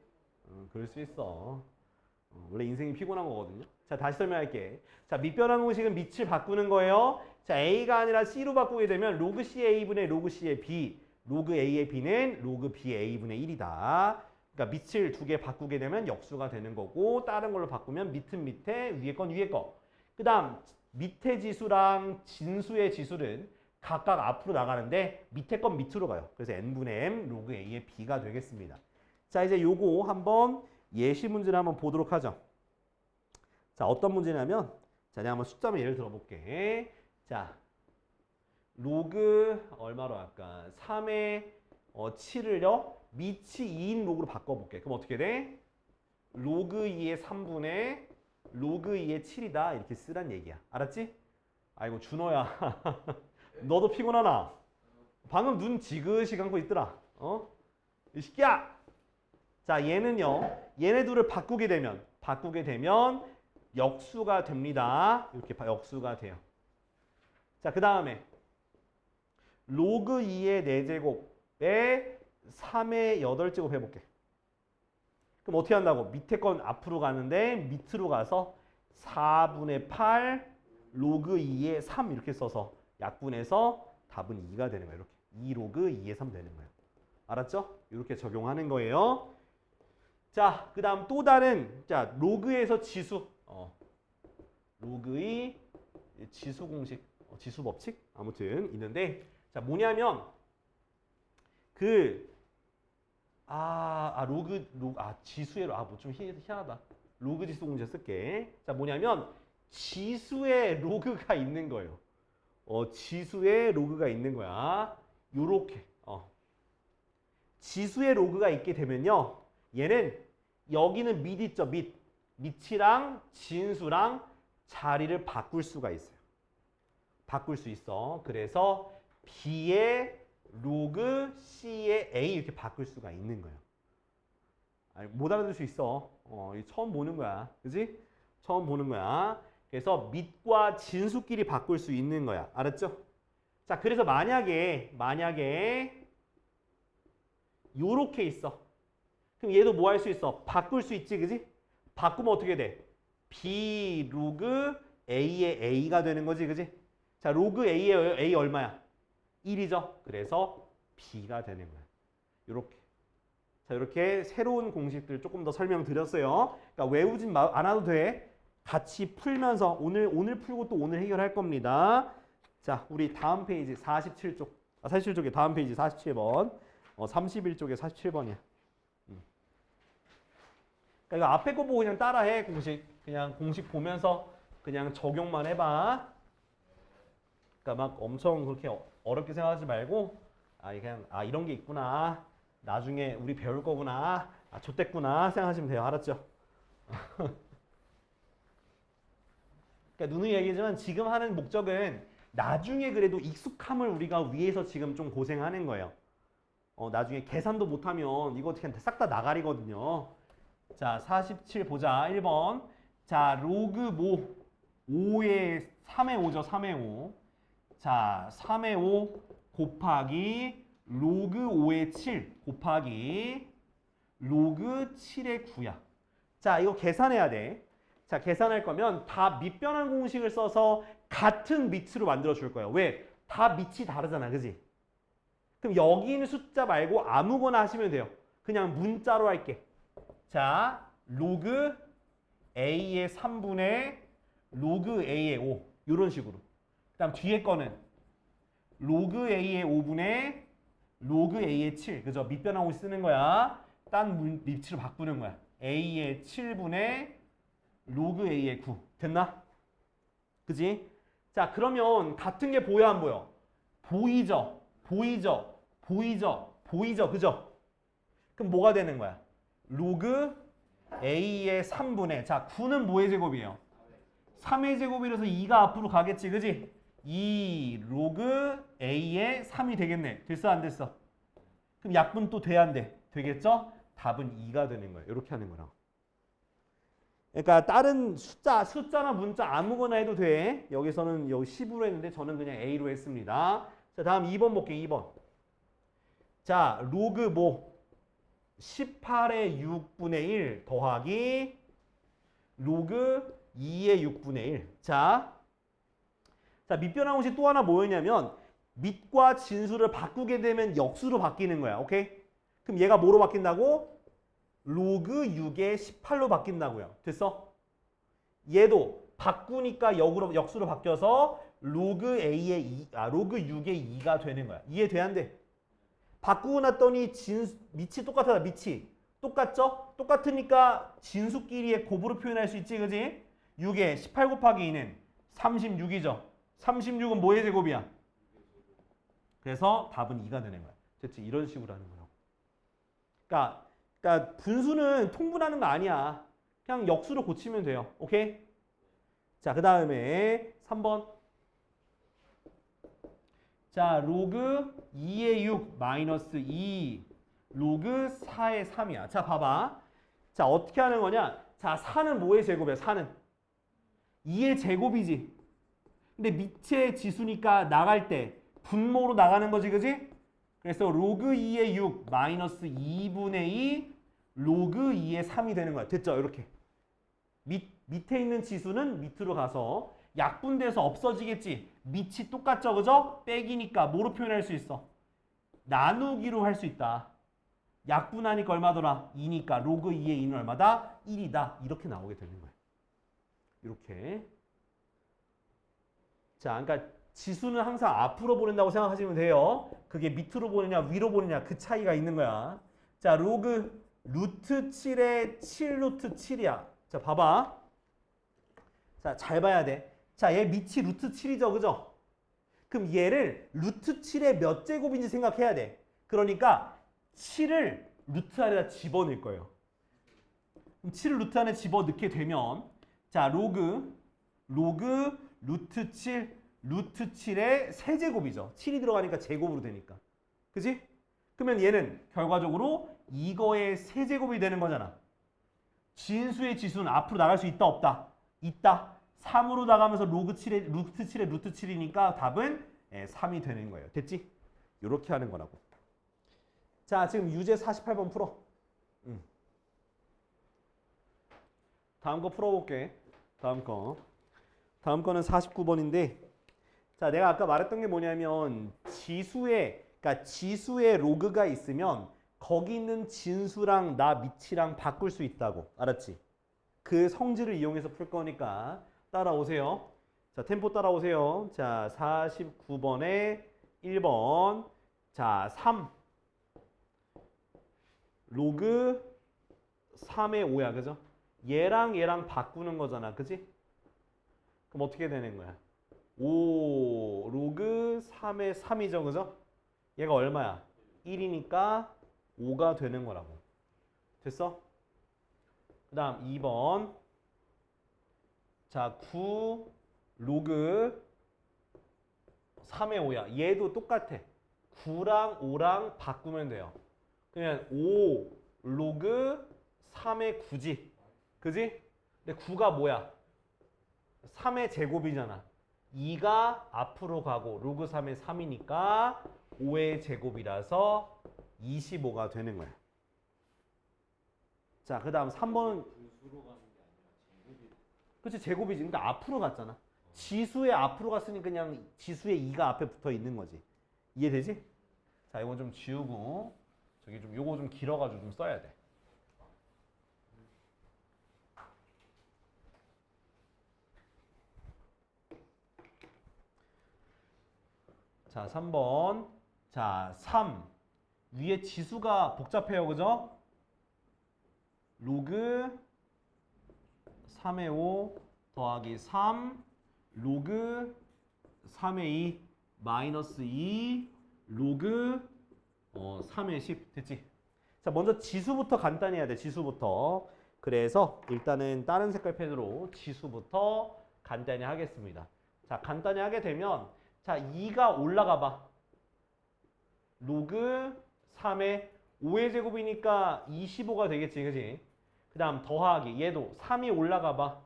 그럴 수 있어. 원래 인생이 피곤한 거거든요. 자, 다시 설명할게. 자, 밑변환 공식은 밑을 바꾸는 거예요. 자, A가 아니라 C로 바꾸게 되면 로그 C의 A분의 로그 C의 B, 로그 A의 B는 로그 B의 A분의 1이다. 그러니까 밑을 두 개 바꾸게 되면 역수가 되는 거고 다른 걸로 바꾸면 밑은 밑에 위에 건 위에 거. 그 다음 밑에 지수랑 진수의 지수는 각각 앞으로 나가는데 밑에 건 밑으로 가요. 그래서 n분의 m 로그 a의 b가 되겠습니다. 자, 이제 요거 한번 예시 문제를 한번 보도록 하죠. 자, 어떤 문제냐면 자, 내가 한번 숫자만 예를 들어볼게. 자, 로그 얼마로 할까? 3의 7을요 밑이 2인 로그로 바꿔볼게. 그럼 어떻게 돼? 로그 2의 3분의 로그 2의 7이다 이렇게 쓰란 얘기야. 알았지? 아이고 준호야 너도 피곤하나? 방금 눈 지그시 감고 있더라. 이 새끼야! 자 얘는요 얘네 둘을 바꾸게 되면 역수가 됩니다. 이렇게 역수가 돼요. 자 그 다음에 로그 2의 4제곱에 3의 8제곱 해볼게. 그럼 어떻게 한다고? 밑에 건 앞으로 가는데 밑으로 가서 4분의 8 로그 2의 3 이렇게 써서 약분해서 답은 2가 되는 거예요. 이렇게 2 로그 2의 3 되는 거예요. 알았죠? 이렇게 적용하는 거예요. 자, 그 다음 또 다른 자 로그에서 지수 로그의 지수 공식 지수 법칙 아무튼 있는데 자 뭐냐면 지수의 뭐 좀 희한하다. 로그 지수 공식 쓸게. 자 뭐냐면 지수의 로그가 있는 거예요. 지수의 로그가 있는 거야. 요렇게 지수의 로그가 있게 되면요. 얘는 여기는 밑 있죠. 밑이랑 진수랑 자리를 바꿀 수가 있어요. 바꿀 수 있어. 그래서 B의 로그 C의 A 이렇게 바꿀 수가 있는 거예요. 못 알아들 수 있어. 처음 보는 거야. 그지? 처음 보는 거야. 그래서 밑과 진수끼리 바꿀 수 있는 거야. 알았죠? 자, 그래서 만약에 요렇게 있어. 그럼 얘도 뭐 할 수 있어? 바꿀 수 있지, 그지? 바꾸면 어떻게 돼? B 로그 A의 A가 되는 거지, 그지? 자, 로그 A의 A 얼마야? 1이죠. 그래서 B가 되는 거야. 요렇게. 자, 이렇게 새로운 공식들 조금 더 설명드렸어요. 그러니까 외우진 않아도 돼. 같이 풀면서 오늘 풀고 또 오늘 해결할 겁니다. 자, 우리 다음 페이지 47쪽. 47쪽에 다음 페이지 47번. 31쪽에 47번이야. 그러니까 이거 앞에 거 보고 그냥 따라해. 그냥 공식 보면서 그냥 적용만 해봐. 그러니까 막 엄청 그렇게 어렵게 생각하지 말고 그냥 이런 게 있구나. 나중에 우리 배울 거구나. 좆됐구나 생각하시면 돼요. 알았죠? 그러니까 누누이 얘기지만 지금 하는 목적은 나중에 그래도 익숙함을 우리가 위해서 지금 좀 고생하는 거예요. 나중에 계산도 못하면 이거 그냥 싹 다 나가리거든요. 자, 47 보자. 1번. 자, 로그 5의 3의 5죠. 3의 5. 자, 3의 5 곱하기 로그 5의 7 곱하기 로그 7의 9야. 자, 이거 계산해야 돼. 자, 계산할 거면 다 밑변환 공식을 써서 같은 밑으로 만들어 줄 거예요. 왜? 다 밑이 다르잖아. 그지? 그럼 여기 있는 숫자 말고 아무거나 하시면 돼요. 그냥 문자로 할게. 자, 로그 A의 3분의 로그 A의 5 이런 식으로. 그 다음 뒤에 거는 로그 A의 5분의 로그 A의 7 그죠? 밑변하고 쓰는 거야. 딴 밑으로 바꾸는 거야. A의 7분의 로그 A의 9 됐나? 그지? 자 그러면 같은 게 보여 안 보여? 보이죠? 보이죠? 그죠? 그럼 뭐가 되는 거야? 로그 A의 3분의 자 9는 뭐의 제곱이에요? 3의 제곱이라서 2가 앞으로 가겠지 그지? 2 로그 A의 3이 되겠네. 됐어 안 됐어? 그럼 약분 또 돼야 안 돼? 되겠죠? 답은 2가 되는 거예요. 이렇게 하는 거라고. 그러니까 다른 숫자나 문자 아무거나 해도 돼. 여기서는 여기 10으로 했는데 저는 그냥 A로 했습니다. 자 다음 2번 볼게요. 2번. 자 로그 18의 6분의 1 더하기 로그 2의 6분의 1. 자 밑변환 공식 또 하나 뭐였냐면 밑과 진수를 바꾸게 되면 역수로 바뀌는 거야. 오케이? 그럼 얘가 뭐로 바뀐다고? 로그 6의 18로 바뀐다고요. 됐어? 얘도 바꾸니까 역수로 바뀌어서 로그 6의 2가 되는 거야. 이해돼 안 돼? 바꾸고 났더니 밑이 똑같아. 밑이 똑같죠? 똑같으니까 진수끼리의 곱으로 표현할 수 있지. 그지? 6에 18 곱하기 2는 36이죠. 36은 뭐의 제곱이야? 그래서 답은 2가 되는 거야. 됐지? 이런 식으로 하는 거라고. 그러니까 분수는 통분하는 거 아니야. 그냥 역수로 고치면 돼요. 오케이? 자, 그 다음에 3번. 자, 로그 2의 6 마이너스 2 로그 4의 3이야. 자, 봐봐. 자, 어떻게 하는 거냐? 자, 4는 뭐의 제곱이야? 4는 2의 제곱이지. 근데 밑에 지수니까 나갈 때 분모로 나가는 거지, 그지? 그래서 로그 2의 6 마이너스 2분의 2 로그 2의 3이 되는 거야. 됐죠? 이렇게. 밑에 있는 지수는 밑으로 가서 약분돼서 없어지겠지. 밑이 똑같죠, 그죠? 빼기니까 뭐로 표현할 수 있어? 나누기로 할 수 있다. 약분하니까 얼마더라? 2니까 로그 2의 2는 얼마다? 1이다. 이렇게 나오게 되는 거야. 이렇게. 자, 그러니까 지수는 항상 앞으로 보낸다고 생각하시면 돼요. 그게 밑으로 보내냐 위로 보내냐 그 차이가 있는 거야. 자, 로그 루트 7의 7 루트 7이야. 자, 봐봐. 자, 잘 봐야 돼. 자, 얘 밑이 루트 7이죠, 그죠? 그럼 얘를 루트 7의 몇 제곱인지 생각해야 돼. 그러니까 7을 루트 안에다 집어넣을 거예요. 그럼 7을 루트 안에 집어넣게 되면 자, 로그 루트 7 루트 7의 세제곱이죠. 7이 들어가니까 제곱으로 되니까. 그지? 그러면 얘는 결과적으로 이거의 세제곱이 되는 거잖아. 진수의 지수는 앞으로 나갈 수 있다 없다? 있다. 3으로 나가면서 루트 7의 루트 7이니까 답은 3이 되는 거예요. 됐지? 이렇게 하는 거라고. 자, 지금 유제 48번 풀어. 다음 거 풀어볼게. 다음 거는 49번인데 자, 내가 아까 말했던 게 뭐냐면 그러니까 지수의 로그가 있으면 거기 있는 진수랑 나 밑이랑 바꿀 수 있다고. 알았지? 그 성질을 이용해서 풀 거니까 따라오세요. 자, 템포 따라오세요. 자, 49번에 1번. 자, 3. 로그 3의 5야. 그죠? 얘랑 바꾸는 거잖아. 그지? 그럼 어떻게 되는 거야? 5 로그 3의 3이죠. 그죠? 얘가 얼마야? 1이니까 5가 되는 거라고. 됐어? 그 다음 2번. 자, 9 로그 3의 5야. 얘도 똑같아. 9랑 5랑 바꾸면 돼요. 그냥 5 로그 3의 9지. 그지? 근데 9가 뭐야? 3의 제곱이잖아. 2가 앞으로 가고 로그 3의 3이니까 5의 제곱이라서 25가 되는 거야. 자, 그 다음 3번은 분수로 가는 게 아니라 제곱이. 그치, 제곱이지. 그러니까 앞으로 갔잖아. 지수의 앞으로 갔으니 그냥 지수의 2가 앞에 붙어 있는 거지. 이해되지? 자, 이건 좀 지우고 저기 좀 요거 좀 길어가지고 좀 써야 돼. 자, 3번. 자, 3. 위에 지수가 복잡해요. 그죠? 로그 3의 5 더하기 3 로그 3의 2 마이너스 2 로그 3의 10 됐지? 자, 먼저 지수부터 간단히 해야 돼. 지수부터. 그래서 일단은 다른 색깔 펜으로 지수부터 간단히 하겠습니다. 자, 간단히 하게 되면 자, 2가 올라가 봐. 로그 3의 5의 제곱이니까 25가 되겠지. 그지? 그 다음 더하기 얘도 3이 올라가 봐.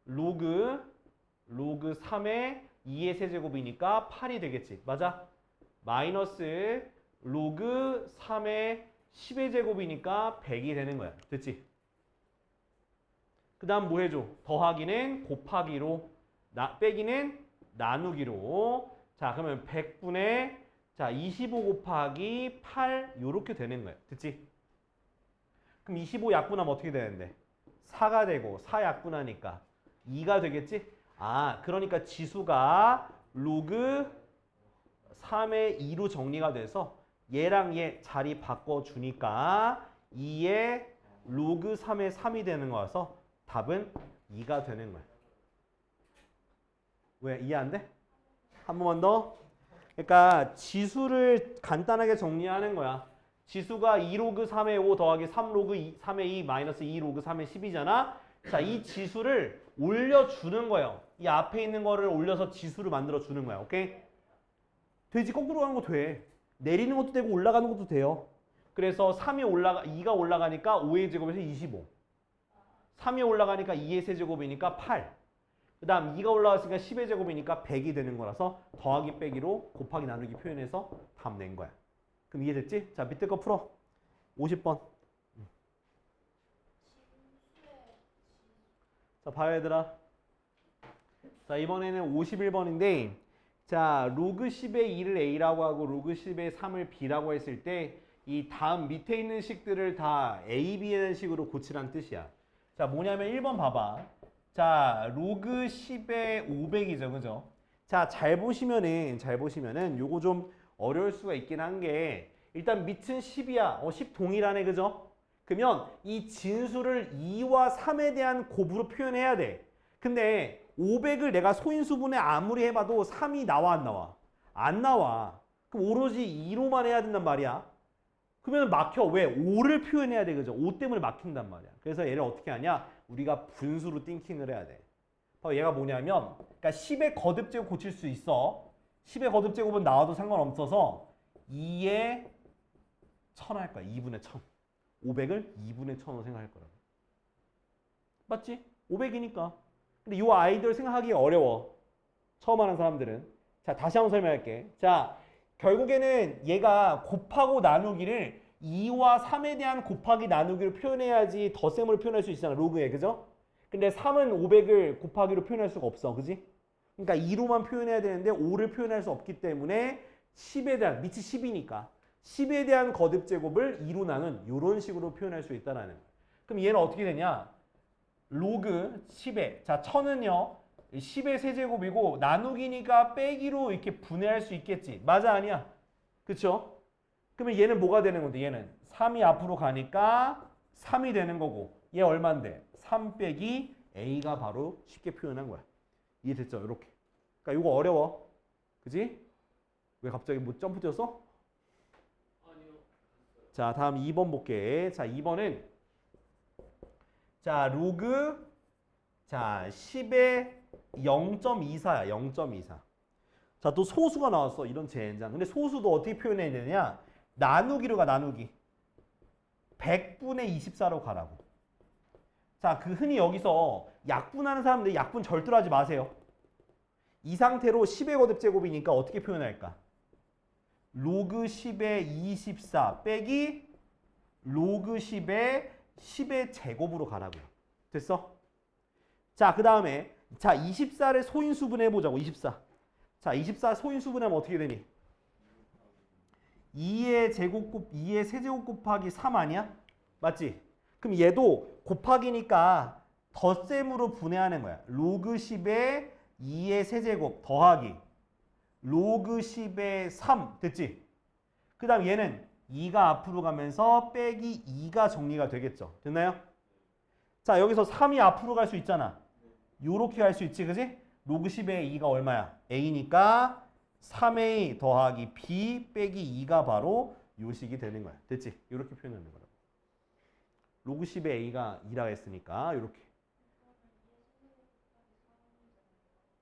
로그 3의 2의 세제곱이니까 8이 되겠지. 맞아? 마이너스 로그 3의 10의 제곱이니까 100이 되는 거야. 됐지? 그 다음 뭐 해줘? 더하기는 곱하기로 빼기는 나누기로. 자, 그러면 100분의 자 25 곱하기 8 요렇게 되는 거야. 됐지? 그럼 25 약분하면 어떻게 되는데? 4가 되고 4 약분하니까 2가 되겠지? 아, 그러니까 지수가 로그 3의 2로 정리가 돼서 얘랑 얘 자리 바꿔주니까 2의 로그 3의 3이 되는 거라서 답은 2가 되는 거야. 왜? 이해 안 돼? 한 번만 더. 그러니까 지수를 간단하게 정리하는 거야. 지수가 2로그 3의 5 더하기 3로그 3의 2 마이너스 2로그 3의 10이잖아. 자, 이 지수를 올려주는 거예요. 이 앞에 있는 거를 올려서 지수를 만들어주는 거야. 오케이? 되지. 거꾸로 가는 거 돼. 내리는 것도 되고 올라가는 것도 돼요. 그래서 2가 올라가니까 5의 제곱에서 25. 3이 올라가니까 2의 세제곱이니까 8. 그 다음 2가 올라갔으니까 10의 제곱이니까 100이 되는 거라서 더하기 빼기로 곱하기 나누기 표현해서 답 낸 거야. 그럼 이해됐지? 자, 밑에 거 풀어. 50번. 자, 봐요 얘들아. 자, 이번에는 51번인데 자, 로그 10의 2를 A라고 하고 로그 10의 3을 B라고 했을 때 이 다음 밑에 있는 식들을 다 A, B라는 식으로 고치란 뜻이야. 자, 뭐냐면 1번 봐봐. 자, 로그 10의 500이죠. 그죠? 자, 잘 보시면은 요거 좀 어려울 수가 있긴 한 게 일단 밑은 10이야. 10 동일하네. 그죠? 그러면 이 진수를 2와 3에 대한 곱으로 표현해야 돼. 근데 500을 내가 소인수분해 아무리 해봐도 3이 나와 안 나와? 안 나와. 그럼 오로지 2로만 해야 된단 말이야. 그러면 막혀. 왜? 5를 표현해야 돼. 그죠? 5 때문에 막힌단 말이야. 그래서 얘를 어떻게 하냐? 우리가 분수로 띵킹을 해야 돼. 얘가 뭐냐면 그러니까 10의 거듭제곱 고칠 수 있어. 10의 거듭제곱은 나와도 상관없어서 2의 1000 할 거야. 2분의 1000. 500을 2분의 1000으로 생각할 거라고. 맞지? 500이니까. 근데 이 아이들 생각하기 어려워. 처음 하는 사람들은. 자, 다시 한번 설명할게. 자, 결국에는 얘가 곱하고 나누기를 2와 3에 대한 곱하기 나누기로 표현해야지 덧셈으로 표현할 수 있잖아. 로그에. 그죠? 근데 3은 500을 곱하기로 표현할 수가 없어. 그지? 그러니까 2로만 표현해야 되는데 5를 표현할 수 없기 때문에 10에 대한, 밑이 10이니까 10에 대한 거듭제곱을 2로 나눈 이런 식으로 표현할 수 있다라는. 그럼 얘는 어떻게 되냐? 로그 10에, 자 1000은요 10의 세제곱이고 나누기니까 빼기로 이렇게 분해할 수 있겠지. 맞아 아니야? 그쵸? 그러면 얘는 뭐가 되는 건데? 얘는 3이 앞으로 가니까 3이 되는 거고 얘 얼만데? 3 빼기 A가 바로 쉽게 표현한 거야. 이해됐죠? 이렇게. 그러니까 이거 어려워. 그지? 왜 갑자기 뭐 점프 뛰었어? 아니요. 자, 다음 2번 볼게. 자, 2번은 자, 로그 자, 10의 0.24야. 0.24. 자, 또 소수가 나왔어. 이런 젠장. 근데 소수도 어떻게 표현해야 되냐? 나누기로 가, 나누기. 100분의 24로 가라고. 자, 그 흔히 여기서 약분하는 사람들 약분 절대로 하지 마세요. 이 상태로 10의 거듭제곱이니까 어떻게 표현할까? 로그 10의 24 빼기 로그 10의 제곱으로 가라고요. 됐어? 자, 그 다음에 자 24를 소인수분해 보자고. 24. 자, 24 소인수분하면 어떻게 되니? 2의 세제곱 곱하기 3 아니야? 맞지? 그럼 얘도 곱하기니까 덧셈으로 분해하는 거야. 로그 10의 2의 세제곱 더하기 로그 10의 3 됐지? 그 다음 얘는 2가 앞으로 가면서 빼기 2가 정리가 되겠죠. 됐나요? 자, 여기서 3이 앞으로 갈 수 있잖아. 요렇게 갈 수 있지, 그지? 로그 10의 2가 얼마야? A니까 3A 더하기 B 빼기 2가 바로 요 식이 되는 거야. 됐지? 요렇게 표현하는 거라고. 로그 10의 A가 2라 했으니까 요렇게.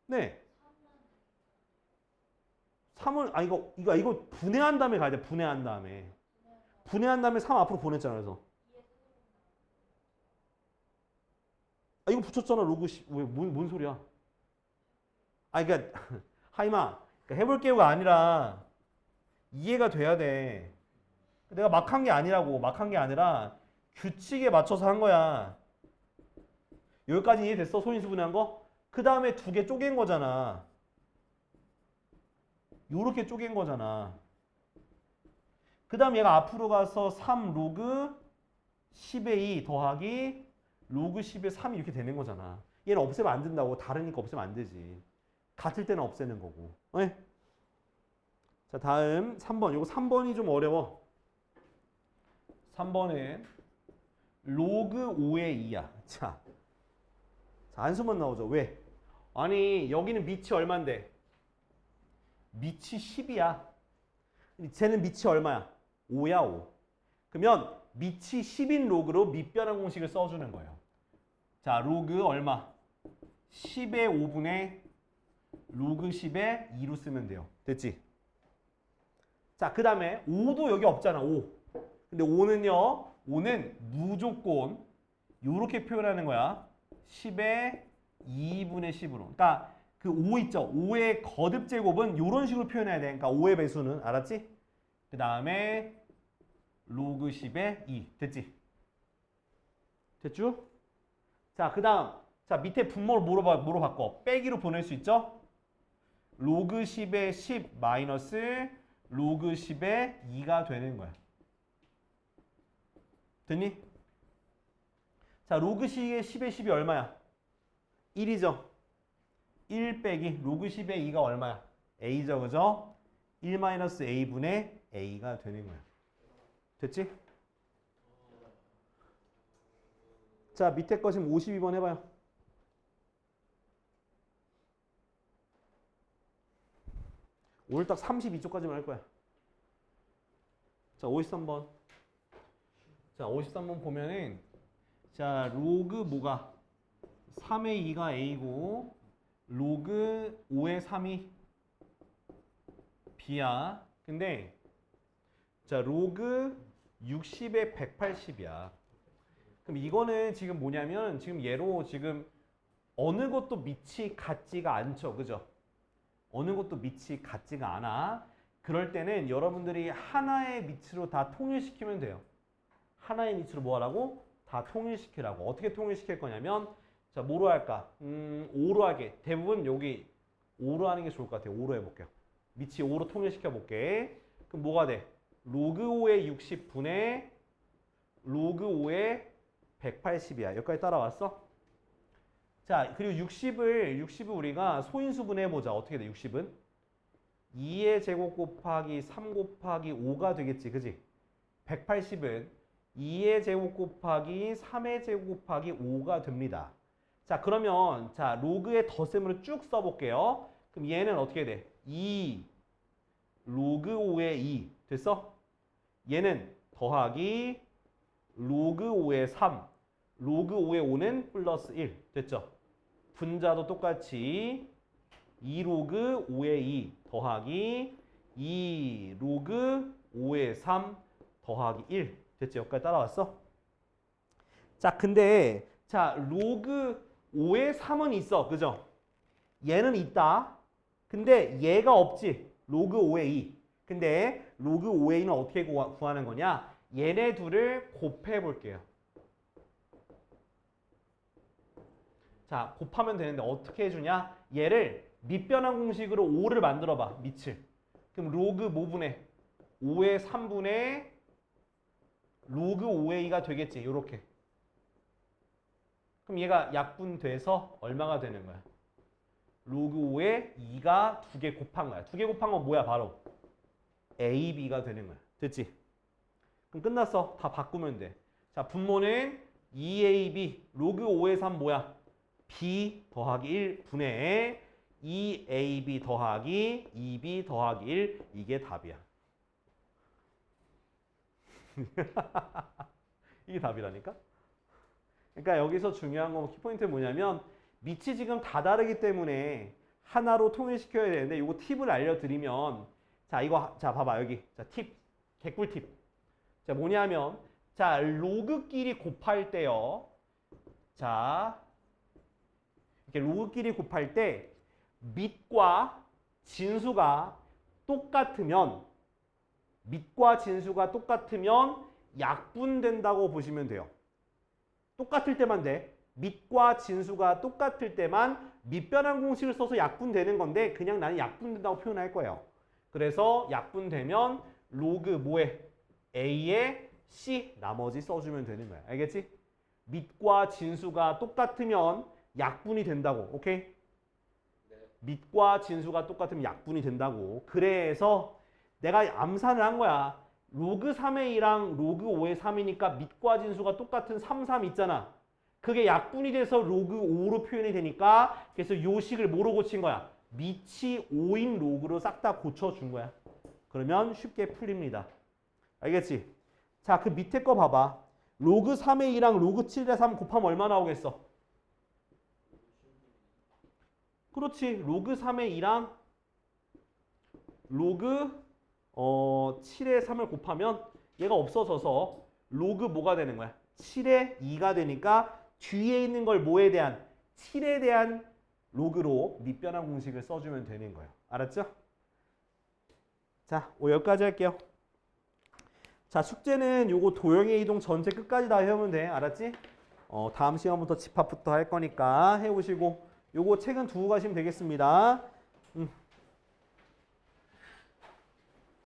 네. 3을 이거 분해한 다음에 가야 돼. 분해한 다음에. 분해한 다음에 3 앞으로 보냈잖아. 그래서. 아, 이거 붙였잖아. 로그 10. 왜 뭔 소리야? 아, 그러니까 하이마. 그러니까 해볼게요가 아니라 이해가 돼야 돼. 내가 막 한 게 아니라고. 막 한 게 아니라 규칙에 맞춰서 한 거야. 여기까지 이해됐어? 소인수 분해한 거? 그 다음에 두 개 쪼갠 거잖아. 요렇게 쪼갠 거잖아. 그 다음 얘가 앞으로 가서 3 로그 10의 2 더하기 로그 10의 3이 이렇게 되는 거잖아. 얘는 없애면 안 된다고. 다르니까 없애면 안 되지. 같을 때는 없애는 거고. 네? 자, 다음 3번. 요거 3번이 좀 어려워. 3번은 로그 5의 2야. 자, 안수만 나오죠. 왜? 아니, 여기는 밑이 얼만데? 밑이 10이야. 쟤는 밑이 얼마야? 5야, 5. 그러면 밑이 10인 로그로 밑변환 공식을 써주는 거예요. 자, 로그 얼마? 10의 5분의 로그 10의 2로 쓰면 돼요. 됐지? 자, 그 다음에 5도 여기 없잖아, 5. 근데 5는요, 5는 무조건 요렇게 표현하는 거야. 10의 2분의 10으로. 그러니까 그 5 있죠? 5의 거듭 제곱은 요런 식으로 표현해야 돼. 그러니까 5의 배수는. 알았지? 그 다음에 로그 10의 2. 됐지? 됐죠? 자, 그 다음. 자, 밑에 분모를 뭐로 바꿔? 빼기로 보낼 수 있죠? 로그 10의 10 마이너스 로그 10의 2가 되는 거야. 됐니? 자, 로그 10의 10이 얼마야? 1이죠? 1 빼기 로그 10의 2가 얼마야? a죠, 그죠? 1 마이너스 a분의 a가 되는 거야. 됐지? 자, 밑에 거 지금 52번 해봐요. 오늘 딱 32쪽까지만 할 거야. 자, 53번. 자, 53번 보면은 자, 로그 뭐가? 3의 2가 a고 로그 5의 3이 b야. 근데 자, 로그 60의 180이야. 그럼 이거는 지금 뭐냐면 지금 얘로 지금 어느 것도 밑이 같지가 않죠. 그죠? 어느 것도 밑이 같지가 않아. 그럴 때는 여러분들이 하나의 밑으로 다 통일시키면 돼요. 하나의 밑으로 뭐 하라고? 다 통일시키라고. 어떻게 통일시킬 거냐면 자, 뭐로 할까? 5로 하게. 대부분 여기 5로 하는 게 좋을 것 같아요. 5로 해볼게요. 밑이 5로 통일시켜 볼게. 그럼 뭐가 돼? 로그 5의 60분의 로그 5의 180이야. 여기까지 따라왔어? 자, 그리고 60을 우리가 소인수분 해보자. 어떻게 돼, 60은? 2의 제곱 곱하기 3 곱하기 5가 되겠지, 그지? 180은 2의 제곱 곱하기 3의 제곱 곱하기 5가 됩니다. 자, 그러면 자, 로그의 덧셈으로 쭉 써볼게요. 그럼 얘는 어떻게 돼? 2 로그 5의 2 됐어? 얘는 더하기 로그 5의 3 로그 5의 5는 플러스 1 됐죠? 분자도 똑같이 2 로그 5의 2 더하기 2 로그 5의 3 더하기 1 됐죠? 여기까지 따라왔어? 자, 근데 자, 로그 5의 3은 있어. 그죠? 얘는 있다. 근데 얘가 없지. 로그 5의 2. 근데 로그 5의 2는 어떻게 구하는 거냐? 얘네 둘을 곱해 볼게요. 자, 곱하면 되는데 어떻게 해주냐? 얘를 밑변환 공식으로 5를 만들어 봐. 밑을. 그럼 로그 뭐분의 5의 3분의 로그 5의 2가 되겠지. 요렇게. 그럼 얘가 약분돼서 얼마가 되는 거야? 로그 5의 2가 2개 곱한 거야. 2개 곱한 건 뭐야? 바로 AB가 되는 거야. 됐지? 그럼 끝났어. 다 바꾸면 돼. 자, 분모는 2AB 로그 5의 3 뭐야? B 더하기 1 분의 2AB 더하기 2B 더하기 1 이게 답이야. 이게 답이라니까? 그러니까 여기서 중요한 건 키포인트는 뭐냐면 밑이 지금 다 다르기 때문에 하나로 통일시켜야 되는데 이거 팁을 알려드리면 자, 이거 자 봐봐 여기 자 팁 개꿀 팁. 자, 뭐냐면 자, 로그끼리 곱할 때요. 자, 이렇게 로그끼리 곱할 때 밑과 진수가 똑같으면 약분된다고 보시면 돼요. 똑같을 때만 돼. 밑과 진수가 똑같을 때만 밑변환 공식을 써서 약분되는 건데 그냥 나는 약분된다고 표현할 거예요. 그래서 약분되면 로그 뭐에? A에 C 나머지 써주면 되는 거야. 알겠지? 밑과 진수가 똑같으면 약분이 된다고. 오케이? 네. 밑과 진수가 똑같으면 약분이 된다고. 그래서 내가 암산을 한 거야. 로그 3의 2랑 로그 5의 3이니까 밑과 진수가 똑같은 3, 3 있잖아. 그게 약분이 돼서 로그 5로 표현이 되니까 그래서 요 식을 뭐로 고친 거야? 밑이 5인 로그로 싹 다 고쳐준 거야. 그러면 쉽게 풀립니다. 알겠지? 자, 그 밑에 거 봐봐. 로그 3의 2랑 로그 7의 3 곱하면 얼마 나오겠어? 그렇지. 로그 3의 2랑 로그 7의 3을 곱하면 얘가 없어져서 로그 뭐가 되는 거야? 7의 2가 되니까 뒤에 있는 걸 뭐에 대한? 7에 대한 로그로 밑변환 공식을 써주면 되는 거예요. 알았죠? 자, 여기까지 할게요. 자, 숙제는 요거 도형의 이동 전체 끝까지 다 해오면 돼. 알았지? 다음 시간부터 집합부터 할 거니까 해오시고 요거 책은 두고 가시면 되겠습니다.